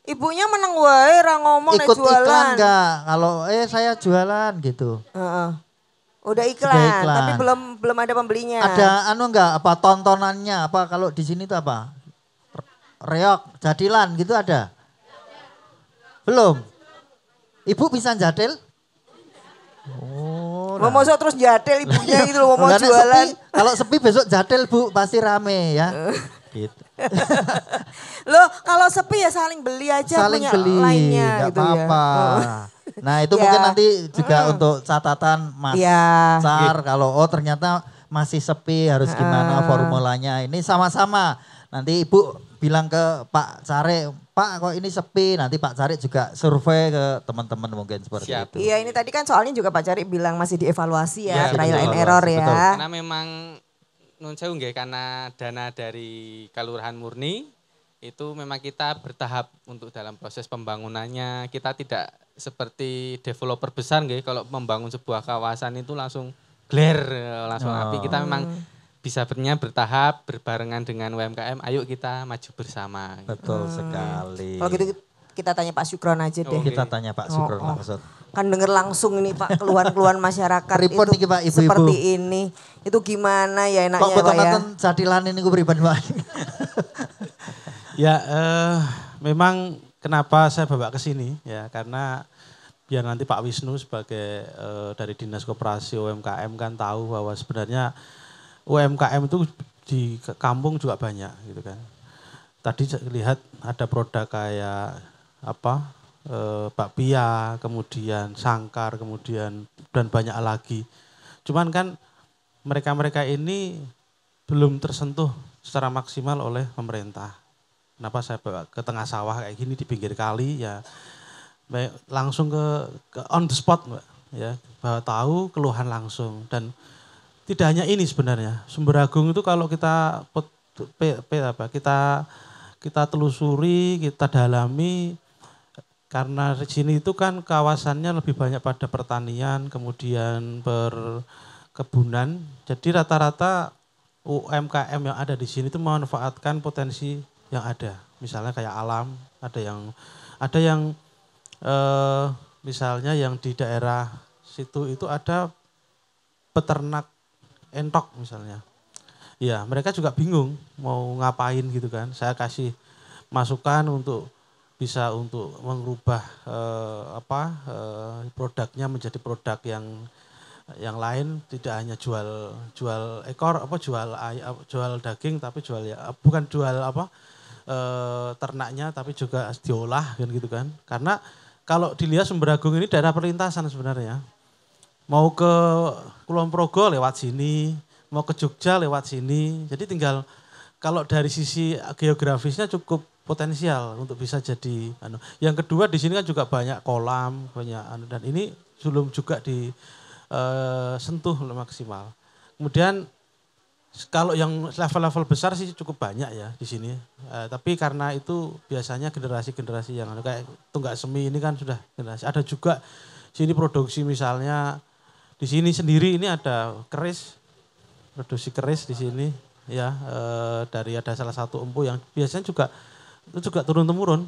Ibunya meneng wae ra ngomong nek Ikut jualan. iklan enggak? Kalau saya jualan gitu. Heeh. Udah iklan, Sudah iklan. tapi belum ada pembelinya. Ada enggak apa tontonannya apa kalau di sini tuh apa? Reok, jadilan gitu ada? Belum. Ibu bisa jadil? Oh. Mau masuk terus jadil ibunya gitu loh mau Enggak, jualan. Sepi, kalau sepi besok jadil Bu pasti rame ya. Gitu. Loh kalau sepi ya saling beli aja Saling punya beli, lainnya nggak gitu ya. apa-apa. Nah itu Ya. mungkin nanti juga untuk catatan Mas Ya. Car. Kalau ternyata masih sepi harus gimana formulanya. Ini sama-sama. Nanti Ibu bilang ke Pak Care, Pak kok ini sepi. Nanti Pak Care juga survei ke teman-teman mungkin seperti itu. Iya ini tadi kan soalnya juga Pak Cari bilang masih dievaluasi ya, Ya, trial and betul. error ya. Betul. Karena memang nun sewu nggih karena dana dari Kelurahan Murni itu memang kita bertahap untuk dalam proses pembangunannya. Kita tidak seperti developer besar nggih kalau membangun sebuah kawasan itu langsung gler langsung api. Kita memang bisa bertahap berbarengan dengan UMKM. Ayo kita maju bersama. Betul sekali. Kalau gitu kita tanya Pak Sukron aja deh. Kita tanya Pak Sukron langsung. Kan denger langsung ini Pak keluhan-keluhan masyarakat Pripun itu niki, Pak, ibu-ibu? seperti ini. Itu gimana ya enaknya Kok ya Pak ya? betul-betul jadilan ini gue pribadi Pak. Ya, memang kenapa saya bawa ke sini ya karena biar nanti Pak Wisnu sebagai dari Dinas Koperasi UMKM kan tahu bahwa sebenarnya UMKM itu di kampung juga banyak gitu kan. Tadi lihat ada produk kayak apa bakpia, kemudian sangkar, kemudian dan banyak lagi. Cuman kan mereka-mereka ini belum tersentuh secara maksimal oleh pemerintah. Kenapa saya bawa ke tengah sawah kayak gini di pinggir kali ya langsung ke on the spot Mbak ya bahwa tahu keluhan langsung dan tidak hanya ini sebenarnya Sumberagung itu kalau kita kita telusuri kita dalami karena di sini itu kan kawasannya lebih banyak pada pertanian kemudian perkebunan jadi rata-rata UMKM yang ada di sini itu memanfaatkan potensi yang ada misalnya kayak alam ada yang misalnya yang di daerah situ itu ada peternak entok misalnya. Ya mereka juga bingung mau ngapain gitu kan. Saya kasih masukan untuk bisa untuk mengubah produknya menjadi produk yang lain tidak hanya jual ekor jual daging tapi bukan jual ternaknya tapi juga diolah kan gitu kan. Karena kalau dilihat Sumberagung ini daerah perlintasan sebenarnya. Mau ke Kulon Progo lewat sini, mau ke Jogja lewat sini. Jadi tinggal kalau dari sisi geografisnya cukup potensial untuk bisa jadi. Yang kedua di sini kan juga banyak kolam, dan ini belum juga disentuh maksimal. Kemudian kalau yang level-level besar sih cukup banyak ya di sini. Tapi karena itu biasanya generasi-generasi yang kayak Tunggak Semi ini kan sudah generasi. Ada juga sini produksi misalnya di sini sendiri ini ada keris, produksi keris di sini ya dari ada salah satu empu yang biasanya juga turun temurun.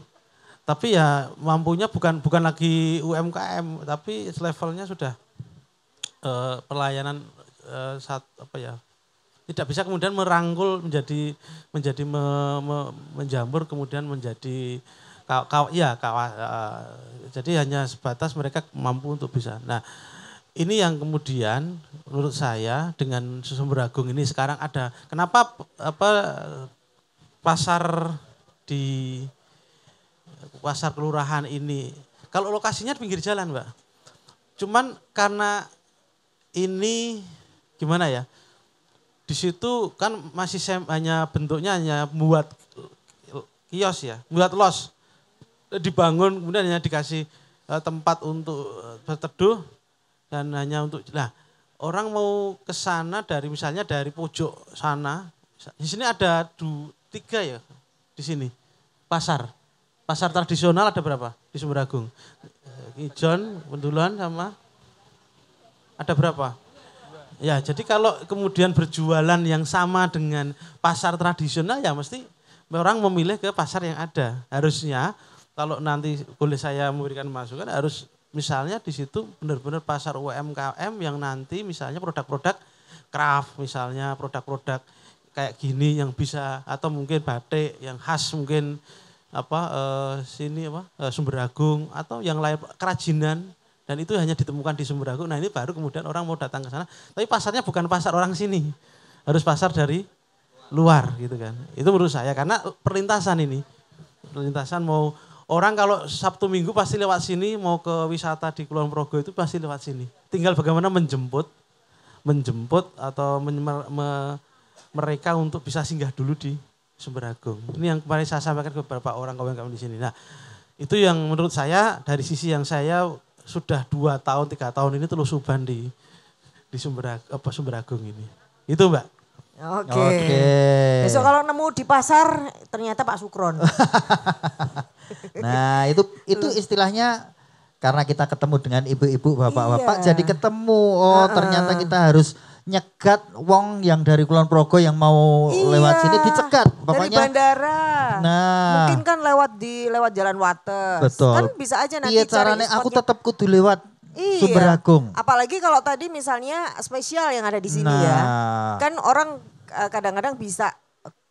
Tapi ya mampunya bukan lagi UMKM tapi levelnya sudah pelayanan tidak bisa kemudian merangkul menjadi menjamur kemudian menjadi jadi hanya sebatas mereka mampu untuk bisa. Nah, ini yang kemudian menurut saya dengan Sumberagung ini sekarang ada kenapa pasar di pasar kelurahan ini kalau lokasinya di pinggir jalan, Mbak. Cuman karena ini gimana ya? Di situ kan masih hanya bentuknya hanya buat kios ya, buat los. Dibangun kemudian hanya dikasih tempat untuk berteduh dan hanya untuk orang mau ke sana dari misalnya dari pojok sana. Di sini ada 3 ya di sini pasar. pasar tradisional ada berapa di Sumber Agung? Ijon, Pendulan sama ada berapa? Ya, jadi kalau kemudian berjualan yang sama dengan pasar tradisional ya mesti orang memilih ke pasar yang ada. Harusnya kalau nanti boleh saya memberikan masukan harus misalnya di situ benar-benar pasar UMKM yang nanti misalnya produk-produk craft misalnya, produk-produk kayak gini yang bisa atau mungkin batik yang khas mungkin Sumber Agung atau yang lain kerajinan dan itu hanya ditemukan di Sumber Agung. Nah ini baru kemudian orang mau datang ke sana. Tapi pasarnya bukan pasar orang sini, harus pasar dari luar gitu kan. Itu menurut saya karena perlintasan ini, perlintasan mau orang kalau Sabtu Minggu pasti lewat sini mau ke wisata di Kulon Progo itu pasti lewat sini. Tinggal bagaimana menjemput atau mereka untuk bisa singgah dulu di Sumber Agung. Ini yang kemarin saya sampaikan ke beberapa orang kawan-kawan di sini. Nah, itu yang menurut saya dari sisi yang saya sudah 2 tahun, 3 tahun ini telusuban di Sumber Agung ini. Itu Mbak. Oke. Besok kalau nemu di pasar ternyata Pak Sukron. Nah, itu istilahnya karena kita ketemu dengan ibu-ibu, bapak-bapak jadi ketemu. Oh, ternyata kita harus nyegat wong yang dari Kulon Progo yang mau lewat sini dicegat. Dari bandara. Nah, mungkin kan lewat Jalan Wates. Betul. Kan bisa aja nanti iya, caranya aku tetap kudu lewat Sumber Agung. Apalagi kalau tadi misalnya spesial yang ada di sini ya. Kan orang kadang-kadang bisa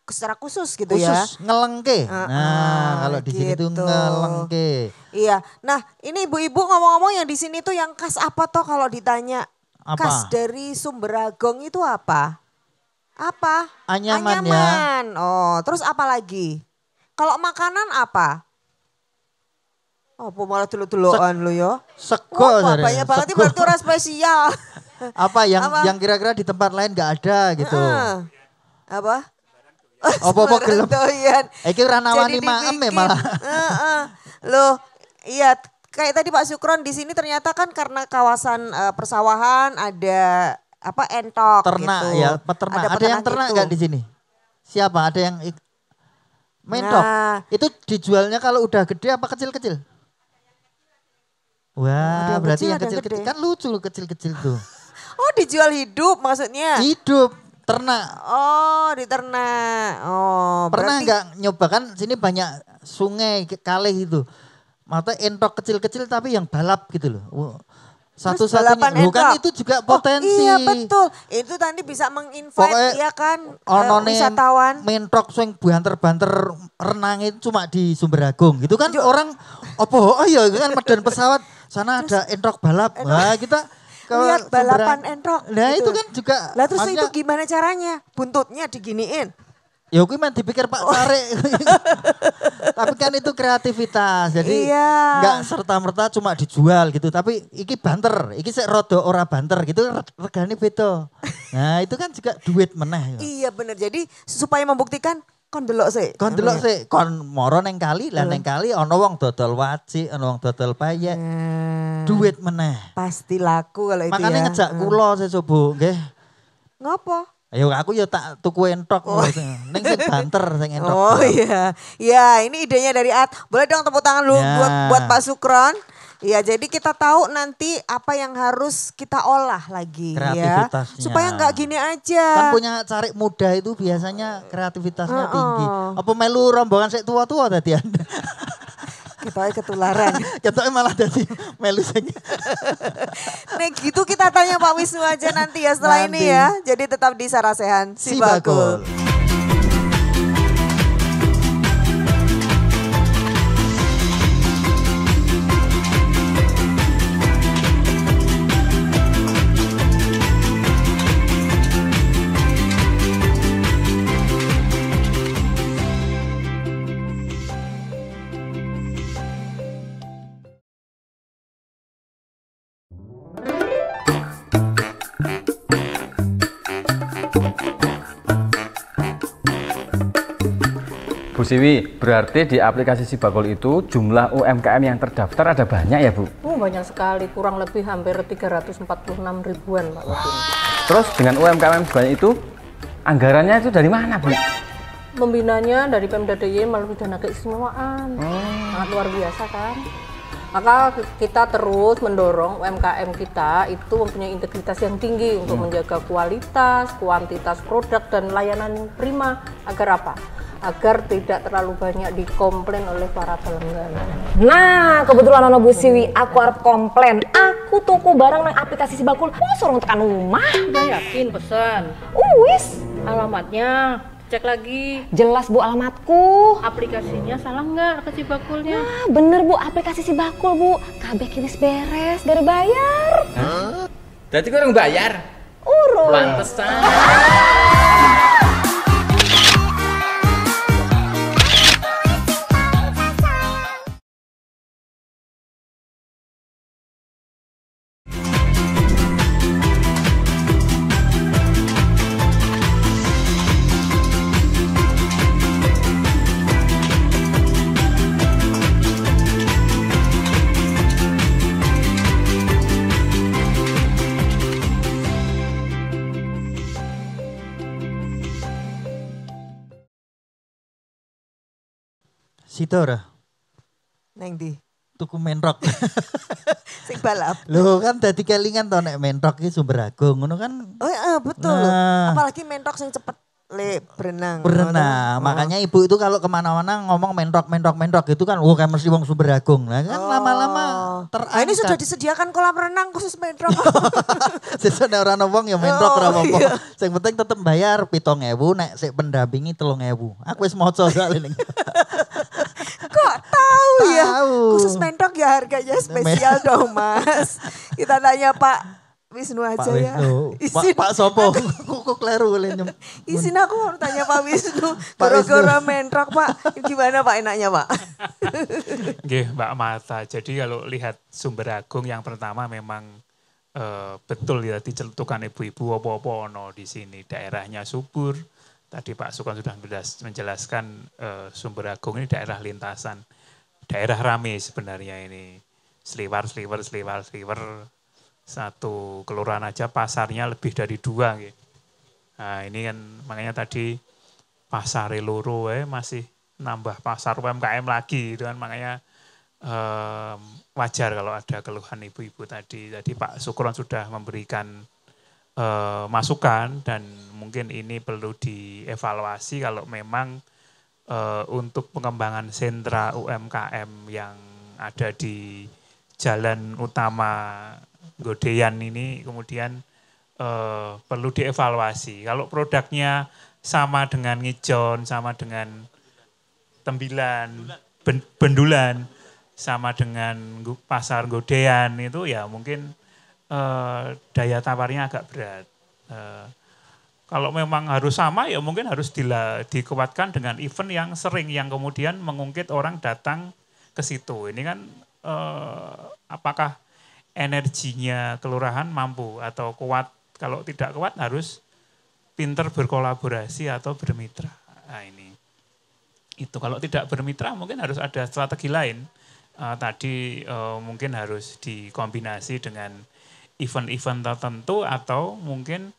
secara khusus gitu ya. Khusus ngelengke. Nah, kalau di sini tuh ngelengke. Iya. Nah, ini ibu-ibu ngomong-ngomong yang di sini tuh yang khas apa toh kalau ditanya? Apa? Khas dari Sumber Agung itu apa? Apa? Anyaman ya. Oh, terus apa lagi? Kalau makanan apa? Oh, malah dulu-duluan lu ya. Sego. Banyak banget ini berarti orang spesial. Apa yang kira-kira di tempat lain gak ada gitu. Apa? Apa gelem. Iki ora nawani maem malah. Loh, iya kayak tadi Pak Sukron di sini ternyata kan karena kawasan persawahan ada entok ternak gitu. Ya, peternak. Ada yang ternak enggak di sini? Siapa? Ada yang mentok. Nah, itu dijualnya kalau udah gede apa kecil-kecil? Wah, berarti yang kecil-kecil kan lucu loh kecil-kecil tuh. Oh, dijual hidup maksudnya? Hidup, ternak. Oh, diternak. Oh, pernah nggak nyoba kan sini banyak sungai, kali gitu. Mata entok kecil-kecil tapi yang balap gitu loh. Satu-satunya. Bukan itu juga potensi. Oh, iya betul. Itu tadi bisa menginvite ya kan wisatawan. Mentok sing banter-banter renang itu cuma di Sumber Agung. Gitu kan orang oh iya kan medan pesawat sana ada entok balap. Wah, kita lihat balapan entok. Nah, gitu. Itu kan juga. Lah terus itu gimana caranya? Buntutnya diginiin. Ya gue main dipikir Pak Tarik. Tapi kan itu kreativitas. Jadi enggak serta-merta cuma dijual gitu. Tapi iki banter, iki sik rodo ora banter gitu regane beda. Nah, itu kan juga duit meneh. Iya bener. Jadi supaya membuktikan kon delok sik. Kon delok sik, kon moro neng kali, lah neng kali ana wong dodol waci, ana wong dodol payek. Duit meneh. Pasti laku kalau itu ya. Makanya ngejak kula sesubuh nggih. Ngopo? Ayo aku ya tak tuku entok. Ning sing banter sing entok. Oh iya. Ya ini idenya dari At. Boleh dong tepuk tangan dulu buat Pak Sukron. Ya jadi kita tahu nanti apa yang harus kita olah lagi ya. Supaya nggak gini aja. Kan punya cari muda itu biasanya kreativitasnya tinggi. Apa melu rombongan sik tua-tua tadi Anda? Kita ketularan. Kita malah jadi melu sing. Nah gitu kita tanya Pak Wisnu aja nanti ya setelah ini ya. Jadi tetap di Sarasehan Sibakul. Bu Siwi, berarti di aplikasi Sibakul itu jumlah UMKM yang terdaftar ada banyak ya Bu? Banyak sekali, kurang lebih hampir 346 ribuan Pak Wadin. Terus dengan UMKM sebanyak itu, anggarannya itu dari mana Bu? Membinanya dari Pemda DIY melalui dana keistimewaan. sangat luar biasa kan. Maka kita terus mendorong UMKM kita itu mempunyai integritas yang tinggi untuk menjaga kualitas, kuantitas produk dan layanan prima agar apa? Agar tidak terlalu banyak dikomplain oleh para pelanggan. Nah, kebetulan ono Bu Siwi, aku arep komplain. Aku tuku barang nang aplikasi Si Bakul, suruh tekan rumah. Udah yakin pesan? Wis. Alamatnya cek lagi. Jelas Bu alamatku. Aplikasinya salah nggak ke Si Bakulnya? Nah, bener Bu, aplikasi Si Bakul Bu. Kabeh wis beres, gak bayar. Berarti kurang bayar? Urung. Pantesan. Situ ora? Neng di. Tuku menrok. Sing balap. Loh kan dadi kelingan to nek menrok iki Sumber Agung ngono kan. Oh iya betul. Nah. Apalagi mentok sing cepet berenang. Berenang. Makanya ibu itu kalau kemana-mana ngomong menrok itu kan kayak mesti wong Sumber Agung. Nah kan lama-lama Nah, ini sudah disediakan kolam renang khusus mentok. Sesuk nek ora ono wong ya menrok ora apa-apa. Sing penting tetep bayar 7.000 nek sik pendampingi 3.000. Aku wis maca soalnya ning. Kok tahu ya? Khusus mentok ya harganya spesial dong Mas. Kita tanya Pak Wisnu aja ya. Pak Sopo, kok kleru nyem. Izin aku mau tanya Pak Wisnu. Gara-gara mentok Pak, gimana Pak enaknya Pak? Nggih Mbak Marta, jadi kalau lihat Sumber Agung yang pertama memang betul ya dicelutukan ibu-ibu apa-apa ono di sini. Daerahnya subur. Tadi Pak Sukon sudah menjelaskan Sumber Agung ini daerah lintasan. Daerah rame sebenarnya ini. Sliwer. Satu kelurahan aja pasarnya lebih dari 2. Gitu. Nah ini kan makanya tadi pasar loro masih nambah pasar UMKM lagi. Gitu kan. Makanya wajar kalau ada keluhan ibu-ibu tadi. Tadi Pak Sukron sudah memberikan masukan dan mungkin ini perlu dievaluasi kalau memang untuk pengembangan sentra UMKM yang ada di jalan utama Godean ini kemudian perlu dievaluasi. Kalau produknya sama dengan Ngijon, sama dengan Tembilan, Bendulan, sama dengan pasar Godean itu ya mungkin daya tawarnya agak berat. Kalau memang harus sama ya mungkin harus dikuatkan dengan event yang sering yang kemudian mengungkit orang datang ke situ. Ini kan apakah energinya kelurahan mampu atau kuat? Kalau tidak kuat harus pinter berkolaborasi atau bermitra. Nah ini. Itu kalau tidak bermitra mungkin harus ada strategi lain. Tadi mungkin harus dikombinasi dengan event-event tertentu atau mungkin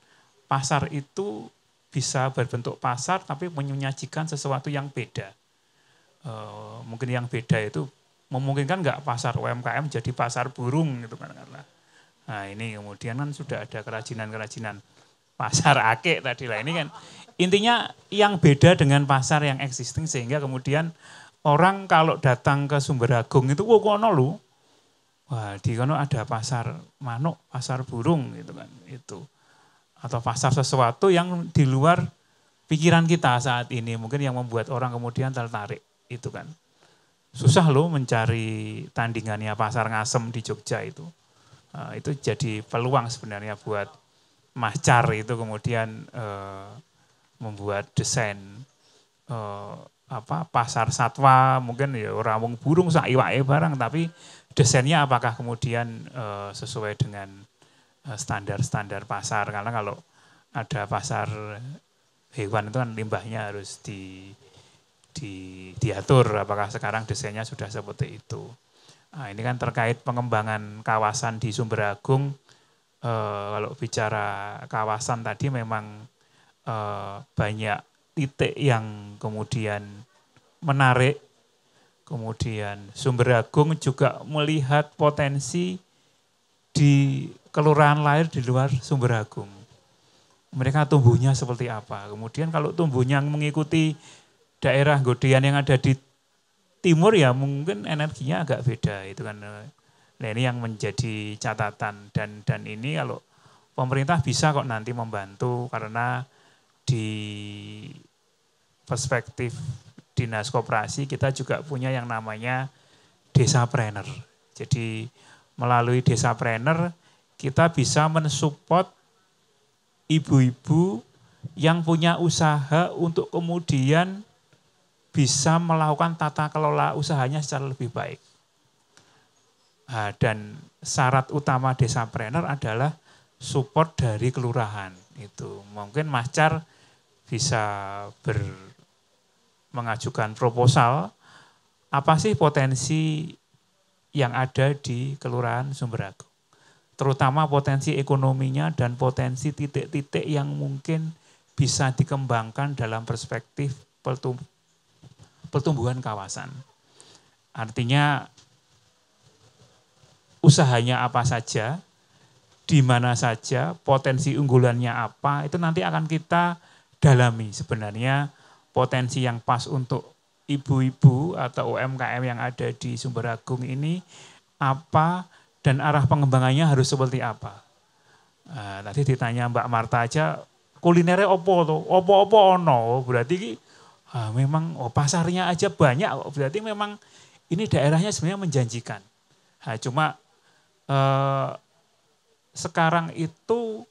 pasar itu bisa berbentuk pasar tapi menyajikan sesuatu yang beda. Mungkin yang beda itu memungkinkan nggak pasar UMKM jadi pasar burung gitu kan. Nah ini kemudian kan sudah ada kerajinan-kerajinan pasar akik tadi lah. Ini kan intinya yang beda dengan pasar yang existing sehingga kemudian orang kalau datang ke Sumber Agung itu kono lu. Wah, di kono ada pasar manuk, pasar burung gitu kan. Itu. Atau pasar sesuatu yang di luar pikiran kita saat ini. Mungkin yang membuat orang kemudian tertarik itu kan. Susah loh mencari tandingannya pasar Ngasem di Jogja itu. Itu jadi peluang sebenarnya buat Mas Car itu kemudian membuat desain pasar satwa mungkin ya rawung burung sak iwake barang tapi desainnya apakah kemudian sesuai dengan standar-standar pasar karena kalau ada pasar hewan itu kan limbahnya harus diatur apakah sekarang desainnya sudah seperti itu. Nah, ini kan terkait pengembangan kawasan di Sumber Agung kalau bicara kawasan tadi memang banyak titik yang kemudian menarik Kemudian Sumberagung juga melihat potensi di kelurahan lain di luar Sumberagung. Mereka tumbuhnya seperti apa. Kemudian kalau tumbuhnya mengikuti daerah Godean yang ada di timur ya mungkin energinya agak beda. Itu kan. Nah ini yang menjadi catatan. Dan ini kalau pemerintah bisa kok nanti membantu karena di perspektif Dinas Koperasi kita juga punya yang namanya Desapreneur. Jadi melalui Desapreneur kita bisa mensupport ibu-ibu yang punya usaha untuk kemudian bisa melakukan tata kelola usahanya secara lebih baik. Nah, dan syarat utama Desapreneur adalah support dari kelurahan. Itu mungkin Mas Char bisa mengajukan proposal apa sih potensi yang ada di Kelurahan Sumberagung. Terutama potensi ekonominya dan potensi titik-titik yang mungkin bisa dikembangkan dalam perspektif pertumbuhan kawasan. Artinya usahanya apa saja, di mana saja, potensi unggulannya apa, itu nanti akan kita dalami sebenarnya potensi yang pas untuk ibu-ibu atau UMKM yang ada di Sumberagung ini apa dan arah pengembangannya harus seperti apa. Nah, tadi ditanya Mbak Marta aja kulinernya opo tuh, opo-opo ono, berarti memang pasarnya aja banyak, berarti memang ini daerahnya sebenarnya menjanjikan. Nah, cuma sekarang itu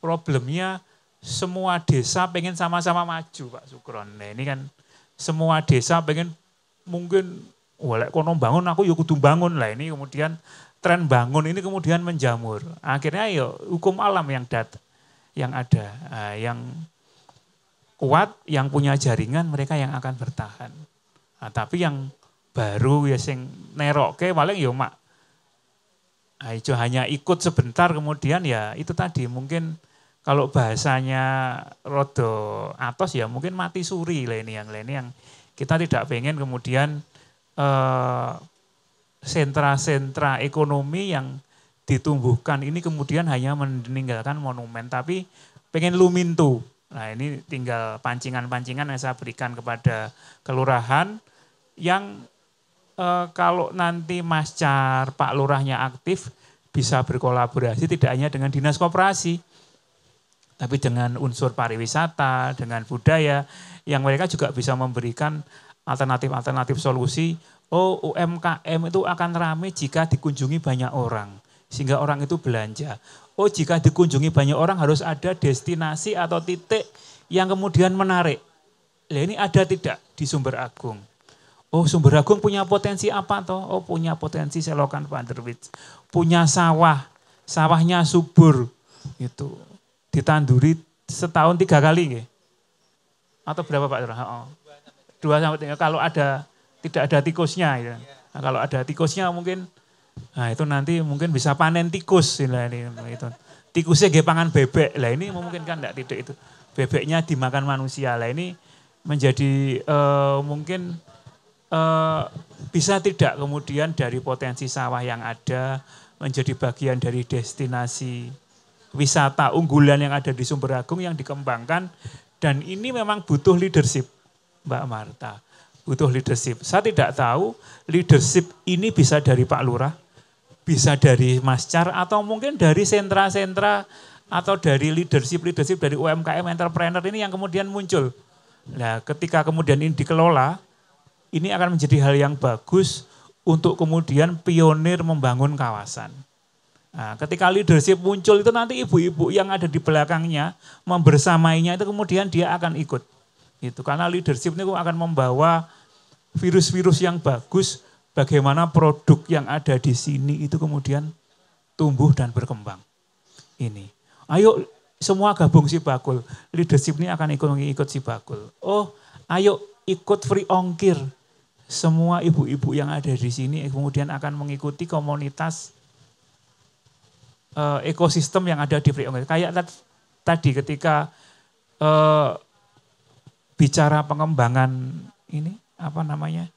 problemnya semua desa pengen sama-sama maju Pak Sukron. Nah ini kan semua desa pengen mungkin walek kono bangun aku yuk kudu bangun lah ini kemudian tren bangun ini kemudian menjamur. Akhirnya ya hukum alam yang ada, yang kuat, yang punya jaringan mereka yang akan bertahan. Nah, tapi yang baru ya sing neroke paling ya mak itu hanya ikut sebentar kemudian ya itu tadi mungkin kalau bahasanya rodo atos ya mungkin mati suri lah ini yang kita tidak pengen kemudian sentra-sentra ekonomi yang ditumbuhkan ini kemudian hanya meninggalkan monumen tapi pengen lumintu. Nah ini tinggal pancingan-pancingan yang saya berikan kepada kelurahan yang kalau nanti Mas Char, Pak Lurahnya aktif bisa berkolaborasi tidak hanya dengan Dinas Koperasi tapi dengan unsur pariwisata, dengan budaya yang mereka juga bisa memberikan alternatif-alternatif solusi. Oh UMKM itu akan ramai jika dikunjungi banyak orang. Sehingga orang itu belanja. Oh jika dikunjungi banyak orang harus ada destinasi atau titik yang kemudian menarik. Nah ini ada tidak di Sumberagung? Oh Sumberagung punya potensi apa toh? Oh punya potensi selokan Vanderwits. Punya sawah, sawahnya subur. Itu ditanduri setahun 3 kali nggih? Atau berapa Pak? 2 sampai 3 kalau ada tidak ada tikusnya ya. Nah, kalau ada tikusnya mungkin nah itu nanti mungkin bisa panen tikus ini itu. Tikusnya nggih pangan bebek. Lah ini memungkinkan enggak tidak itu. Bebeknya dimakan manusia. Lah ini menjadi mungkin bisa tidak kemudian dari potensi sawah yang ada menjadi bagian dari destinasi wisata unggulan yang ada di Sumberagung yang dikembangkan dan ini memang butuh leadership Mbak Marta, butuh leadership. Saya tidak tahu leadership ini bisa dari Pak Lurah, bisa dari Mas Char atau mungkin dari sentra-sentra atau dari leadership dari UMKM entrepreneur ini yang kemudian muncul. Nah, ketika kemudian ini dikelola, ini akan menjadi hal yang bagus untuk kemudian pionir membangun kawasan. Nah, ketika leadership muncul itu nanti ibu-ibu yang ada di belakangnya membersamainya itu kemudian dia akan ikut. Gitu. Karena leadership itu akan membawa virus-virus yang bagus bagaimana produk yang ada di sini itu kemudian tumbuh dan berkembang. Ini. Ayo semua gabung Sibakul. Leadership ini akan ikut Sibakul. Oh, ayo ikut free ongkir. Semua ibu-ibu yang ada di sini kemudian akan mengikuti komunitas ekosistem yang ada di free ongkir. Kayak tadi ketika bicara pengembangan ini apa namanya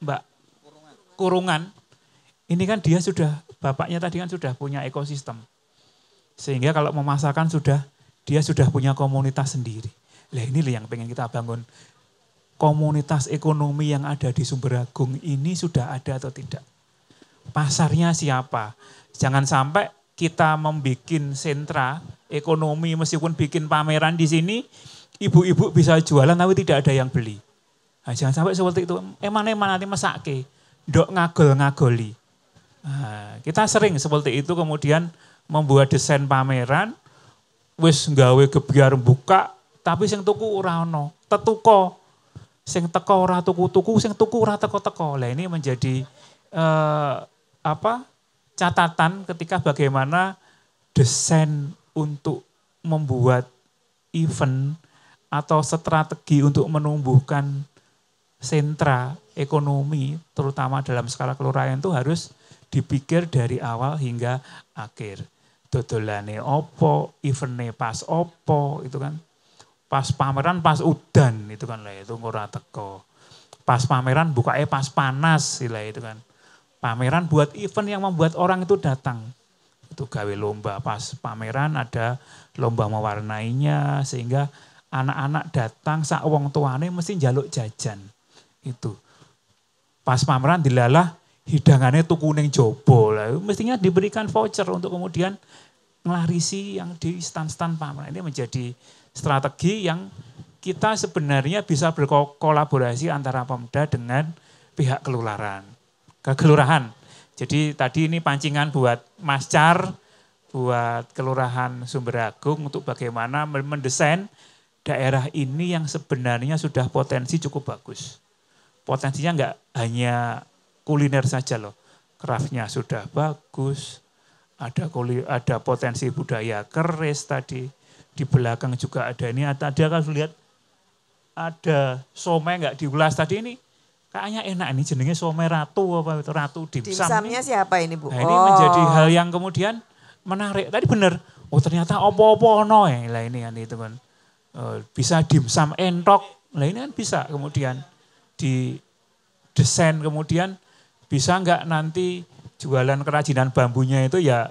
Mbak Kurungan, ini kan dia sudah, bapaknya tadi kan sudah punya ekosistem. Sehingga kalau memasarkan dia sudah punya komunitas sendiri. Nah ini yang pengen kita bangun. Komunitas ekonomi yang ada di Sumberagung ini sudah ada atau tidak? Pasarnya siapa? Jangan sampai kita membuat sentra ekonomi meskipun bikin pameran di sini, ibu-ibu bisa jualan tapi tidak ada yang beli. Nah, jangan sampai seperti itu. Eman-eman nanti mesake. Dok ngagol-ngagoli. Nah, kita sering seperti itu kemudian membuat desain pameran, wis nggawe gebyar buka, tapi sing tuku ora ono, tetuko. Sing teko ora tuku-tuku, sing tuku ora teko-teko. Lah ini menjadi catatan ketika bagaimana desain untuk membuat event atau strategi untuk menumbuhkan sentra ekonomi, terutama dalam skala kelurahan itu harus dipikir dari awal hingga akhir. Dodolane opo, eventnya pas opo, itu kan. Pas pameran, pas udan, itu kan lah itu ora teko. Pas pameran bukanya pas panas, lah itu kan. Pameran buat event yang membuat orang itu datang. Itu gawe lomba, pas pameran ada lomba mewarnainya, sehingga anak-anak datang, sak wong tuane mesti njaluk jajan. Itu. Pas pameran dilalah hidangannya tuku ning jobo lah. Mestinya diberikan voucher untuk kemudian ngelarisi yang di stand-stand pameran. Ini menjadi strategi yang kita sebenarnya bisa berkolaborasi antara Pemda dengan pihak kelurahan. Jadi tadi ini pancingan buat Mas Char, buat Kelurahan Sumberagung untuk bagaimana mendesain daerah ini yang sebenarnya sudah potensi cukup bagus. Potensinya enggak hanya kuliner saja loh. Craftnya sudah bagus, ada potensi budaya keris tadi. Di belakang juga ada ini, ada kalau lihat ada somai enggak diulas tadi ini. Kayaknya enak ini jenenge somai ratu apa itu ratu dimsum. Dimsumnya siapa ini Bu? Nah, ini menjadi hal yang kemudian menarik. Tadi benar, oh ternyata opo-opo ono ya. Lah ini kan itu kan. Bisa dimsum entok. Lah ini kan bisa kemudian di desain kemudian bisa enggak nanti jualan kerajinan bambunya itu ya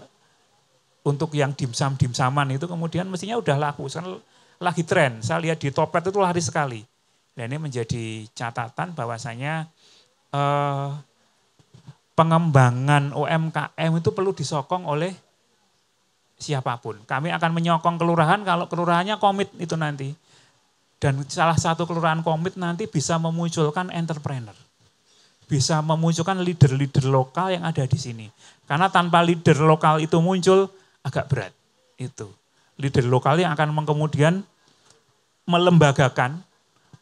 untuk yang dimsaman itu kemudian mestinya udah laku. Sekarang lagi tren, saya lihat di Topet itu laris sekali. Dan ini menjadi catatan bahwasanya pengembangan UMKM itu perlu disokong oleh siapapun. Kami akan menyokong kelurahan kalau kelurahannya komit itu nanti. Dan salah satu kelurahan komit nanti bisa memunculkan entrepreneur. Bisa memunculkan leader-leader lokal yang ada di sini. Karena tanpa leader lokal itu muncul agak berat. Itu. Leader lokal yang akan kemudian melembagakan,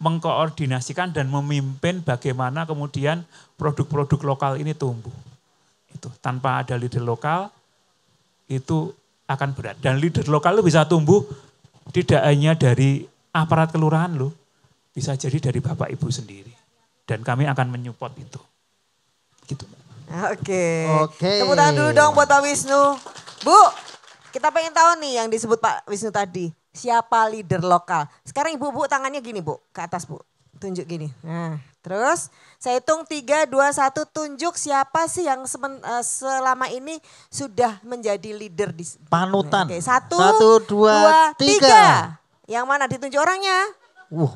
mengkoordinasikan dan memimpin bagaimana kemudian produk-produk lokal ini tumbuh. Itu tanpa ada leader lokal itu akan berat. Dan leader lokal itu bisa tumbuh tidak hanya dari aparat kelurahan loh, bisa jadi dari Bapak Ibu sendiri. Dan kami akan menyupport itu. Gitu. Oke. Tepuk tangan dulu dong buat Pak Wisnu. Bu, kita pengen tahu nih yang disebut Pak Wisnu tadi. Siapa leader lokal? Sekarang ibu-bu tangannya gini Bu, ke atas Bu. Tunjuk gini. Nah, terus saya hitung 3, 2, 1 tunjuk siapa sih yang selama ini sudah menjadi leader di panutan. Oke, 1, 2, 3. Yang mana ditunjuk orangnya?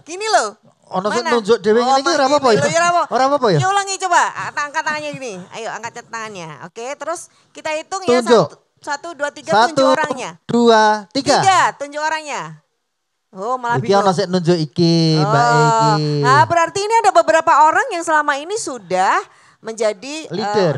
Gini loh. Ono sing nunjuk dhewe ngene iki ora apa-apa ya? Ora apa-apa ya? Ya ulangi coba, angkat tangannya gini. Ayo angkat tangannya. Oke, terus kita hitung tunjuk. Ya 1, 2, 3 tunjuk orangnya. 2, 3. 3 tunjuk orangnya. Oh malah bingung. Iki ono sik nunjuk iki, Mbak iki. Nah berarti ini ada beberapa orang yang selama ini sudah menjadi leader.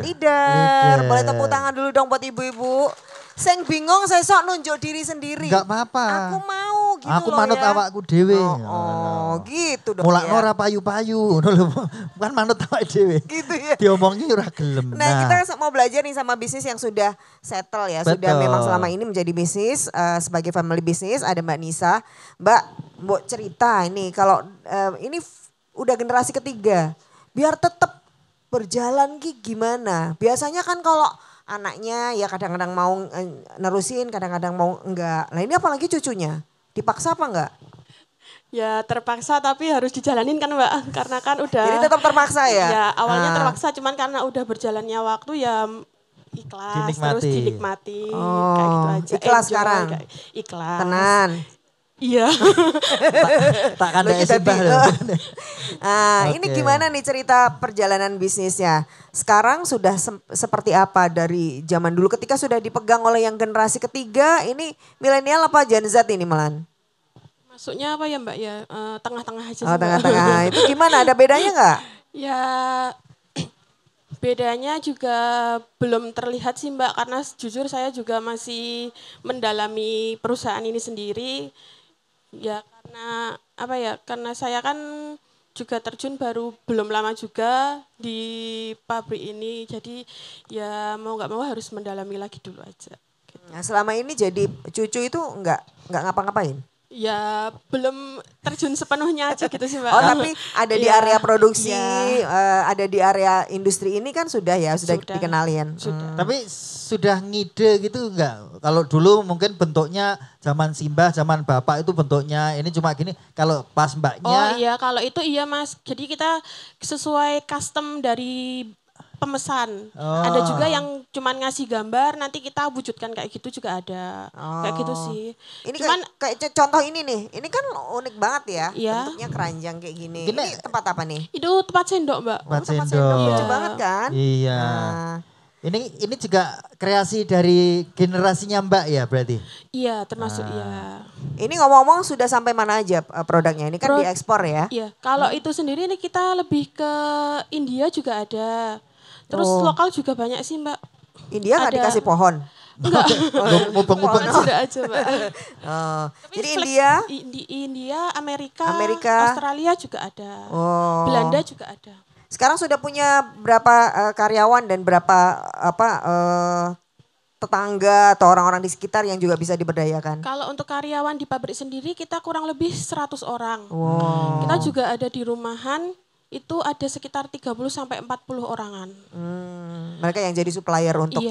Boleh tepuk tangan dulu dong buat ibu-ibu. Sing bingung saya sok nunjuk diri sendiri. Enggak apa-apa. Aku mau gitu aku loh manut ya. awakku dhewe. Oh, gitu dong. Mulakno ora payu-payu ngono lho. Bukan manut awake dhewe. Gitu ya. Diomongi ora gelem. Nah, kita mau belajar nih sama bisnis yang sudah settle ya. Betul. Sudah memang selama ini menjadi bisnis sebagai family bisnis. Ada Mbak Nisa. Mbak cerita ini kalau ini udah generasi ketiga. Biar tetap berjalan gimana? Biasanya kan kalau anaknya ya kadang-kadang mau nerusin, kadang-kadang mau enggak. Nah ini apalagi cucunya, dipaksa apa enggak? Ya terpaksa tapi harus dijalanin kan Mbak, karena kan udah. Jadi tetap terpaksa ya? Ya awalnya terpaksa, cuman karena udah berjalannya waktu ya ikhlas, terus dinikmati, kayak gitu aja. Ikhlas sekarang? Ikhlas. Tenan? Iya. Tak kandai sembah. Ini gimana nih cerita perjalanan bisnisnya? Sekarang sudah seperti apa dari zaman dulu ketika sudah dipegang oleh yang generasi ketiga, ini milenial apa Gen Z ini Melan? Masuknya apa ya Mbak ya, tengah-tengah aja. Oh tengah-tengah, itu gimana, ada bedanya nggak? Ya bedanya juga belum terlihat sih Mbak, karena jujur saya juga masih mendalami perusahaan ini sendiri. Ya karena apa ya, karena saya kan juga terjun baru belum lama juga di pabrik ini, jadi ya mau nggak mau harus mendalami lagi dulu aja. Nah, selama ini jadi cucu itu nggak ngapa-ngapain? Ya belum terjun sepenuhnya aja gitu sih Mbak. Oh tapi ada di area produksi, ada di area industri ini kan sudah dikenalin. Tapi sudah ngide gitu enggak? Kalau dulu mungkin bentuknya zaman Simbah, zaman Bapak itu bentuknya ini cuma gini. Kalau pas Mbaknya. Oh iya, kalau itu iya Mas. Jadi kita sesuai custom dari pemesan. Ada juga yang cuman ngasih gambar, nanti kita wujudkan kayak gitu juga ada. Kayak gitu sih. Ini cuman kayak contoh ini nih, ini kan unik banget ya. Bentuknya keranjang kayak gini. Ini tempat apa nih? Itu tempat sendok Mbak. Tempat sendok. Lucu banget kan? Iya. Ini juga kreasi dari generasinya Mbak ya berarti? Iya termasuk iya. Ini ngomong-ngomong sudah sampai mana aja produknya? Ini kan diekspor ya? Iya, kalau itu sendiri ini kita lebih ke India juga ada. Terus lokal juga banyak sih Mbak. India nggak dikasih pohon? Enggak. Mubeng-mubeng. Sudah aja Mbak. Jadi India, Amerika, Australia juga ada. Belanda juga ada. Sekarang sudah punya berapa karyawan dan berapa tetangga atau orang-orang di sekitar yang juga bisa diberdayakan? Kalau untuk karyawan di pabrik sendiri kita kurang lebih 100 orang. Kita juga ada di rumahan. Itu ada sekitar 30 sampai 40 orangan. Mereka yang jadi supplier untuk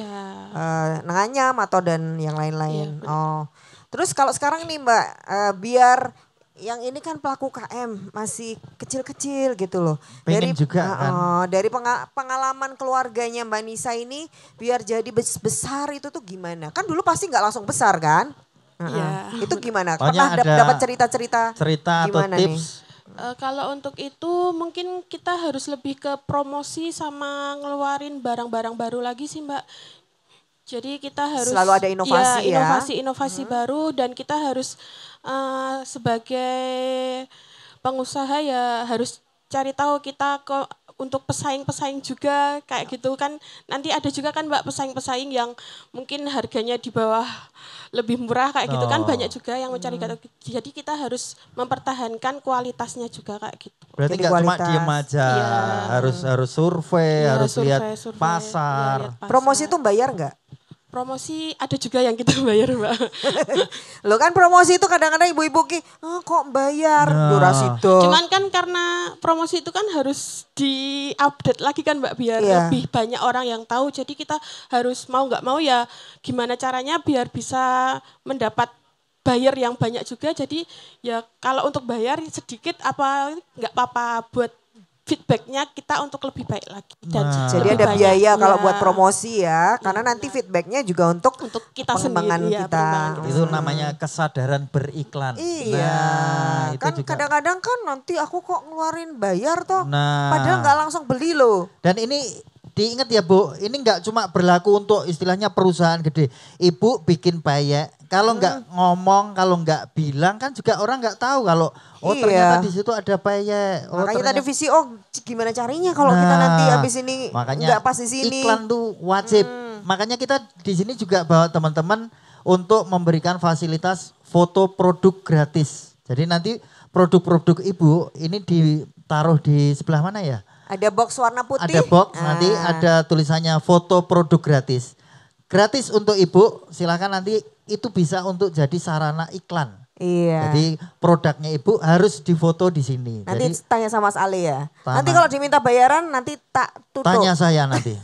Nanganyam atau dan yang lain-lain. Terus kalau sekarang nih Mbak, biar yang ini kan pelaku KM masih kecil-kecil gitu loh. Pengen juga kan. Dari pengalaman keluarganya Mbak Nisa ini biar jadi besar itu tuh gimana? Kan dulu pasti nggak langsung besar kan? Itu gimana? Pernah dapat cerita-cerita atau tips? Kalau untuk itu mungkin kita harus lebih ke promosi sama ngeluarin barang-barang baru lagi sih Mbak. Jadi kita harus selalu ada inovasi inovasi baru, dan kita harus sebagai pengusaha ya harus cari tahu kita untuk pesaing-pesaing juga kayak gitu kan. Nanti ada juga kan Mbak pesaing-pesaing yang mungkin harganya di bawah lebih murah kayak gitu kan, banyak juga yang mencari. Jadi kita harus mempertahankan kualitasnya juga kayak gitu. Berarti nggak cuma diem aja, harus survei, harus lihat pasar. Promosi itu bayar nggak? Promosi ada juga yang kita bayar Mbak. Lo kan promosi itu kadang-kadang ibu-ibu kok bayar durasi itu. Cuman kan karena promosi itu kan harus di-update lagi kan Mbak, biar lebih banyak orang yang tahu. Jadi kita harus mau nggak mau ya gimana caranya biar bisa mendapat buyer yang banyak juga. Jadi ya kalau untuk bayar sedikit nggak apa-apa buat feedbacknya kita untuk lebih baik lagi. Jadi ada biaya kalau buat promosi ya, karena nanti feedbacknya juga untuk kita pengembangan sendiri, kita. Itu namanya kesadaran beriklan. Iya, kan kadang-kadang kan nanti aku kok ngeluarin bayar toh, padahal nggak langsung beli loh. Dan ini diingat ya Bu, ini nggak cuma berlaku untuk istilahnya perusahaan gede. Ibu bikin bayar, kalau nggak ngomong, kalau nggak bilang kan juga orang nggak tahu kalau ternyata di situ ada bayar. Makanya tadi visi gimana caranya kalau kita nanti habis ini nggak pas di sini. Iklan tuh wajib. Makanya kita di sini juga bawa teman-teman untuk memberikan fasilitas foto produk gratis. Jadi nanti produk-produk Ibu ini ditaruh di sebelah mana ya? Ada box warna putih. Ada box, nanti ada tulisannya foto produk gratis. Gratis untuk Ibu, silakan nanti itu bisa untuk jadi sarana iklan. Iya. Jadi produknya Ibu harus difoto di sini. Nanti jadi, tanya sama Mas Ali ya. Nanti kalau diminta bayaran nanti tak tutup. Tanya saya nanti.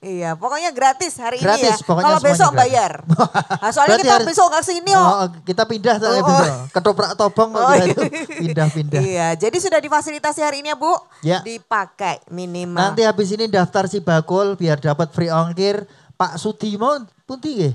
Iya, pokoknya gratis hari Gratis, ini ya. pokoknya Kalau besok semuanya bayar. Nah, soalnya Berarti kita harus- besok ke sini kita pindah soalnya besok. Ketoprak topong gitu. Pindah-pindah. Iya, jadi sudah difasilitasi hari ini ya Bu. Ya. Dipakai minimal. Nanti habis ini daftar si bakul biar dapat free ongkir. Pak Sudimo pundi nggih?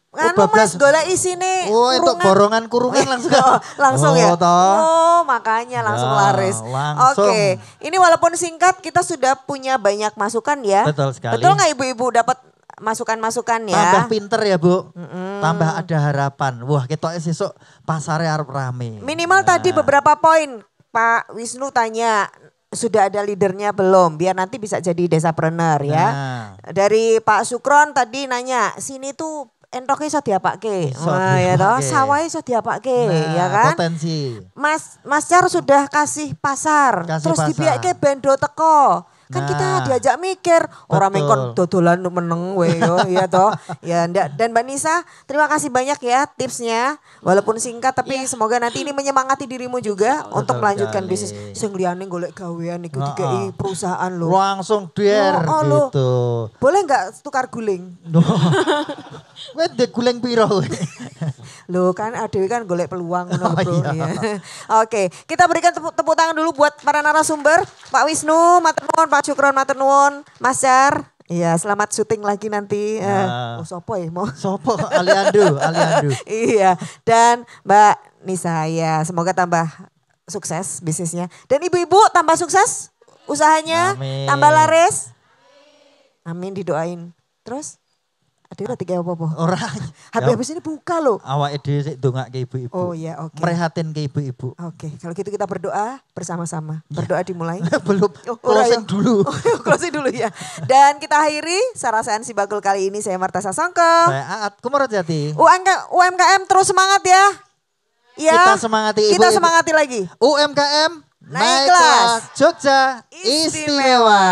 Anu Mas, golek isine Oh, itu kurungan langsung. langsung ya. toh. Oh, makanya langsung Ya, laris. langsung. Oke. Ini walaupun singkat kita sudah punya banyak masukan ya. Betul sekali. Betul nggak Ibu-ibu dapat masukan-masukan ya? Tambah pinter ya Bu. Tambah ada harapan. Wah, kita sesuk pasarnya arep rame. Minimal tadi beberapa poin Pak Wisnu tanya sudah ada leadernya belum biar nanti bisa jadi desapreneur ya. Nah. Dari Pak Sukron tadi nanya sini tuh entoknya iso diapake. Iso Ya toh, diapake. sawah iso diapake Nah, ya kan? potensi. Mas Car sudah kasih pasar, Kasih terus pasar. dibiayake bendo teko. Kan Nah, kita diajak mikir, orang betul. mengkon dodolan meneng we yo, ya toh. Ya dan Mbak Nisa, terima kasih banyak ya tipsnya. Walaupun singkat tapi semoga nanti ini menyemangati dirimu juga untuk melanjutkan sekali. bisnis. Sing liyane golek gawean iku Heeh. dikei perusahaan loh. Langsung der Oh, loh. gitu. Boleh nggak tukar guling? Kowe ndek guleng piro kowe? Loh kan adewe kan golek peluang ngono Oh, Bro. iya. Iya. Oke, kita berikan tepuk tangan dulu buat para narasumber. Pak Wisnu, matur nuwun, Pak Syukron, matur nuwun, Mas Car. Iya, selamat syuting lagi nanti. Nah. Oh, sopo ya mau? Sopo Aliando. Iya, dan Mbak Nisa ya, semoga tambah sukses bisnisnya. Dan ibu-ibu tambah sukses usahanya, Amin. tambah laris. Amin didoain. Terus? Ada nanti kayak apa-apa? Ora. Habis ini buka loh. Awake dhewe sik ndongake ibu-ibu. Oh iya, oke. Merehatin ke ibu-ibu. Oke, kalau gitu kita berdoa bersama-sama. Berdoa dimulai. Belum. ora Closing ya. dulu. Closing dulu ya. Dan kita akhiri Sarasehan Si Bakul kali ini. Saya Marta Sasongko. Saya Aat Kumarajati. UMKM terus semangat ya. Ya. Kita semangati ibu-ibu. Kita semangati lagi. UMKM Naik kelas. Jogja istimewa.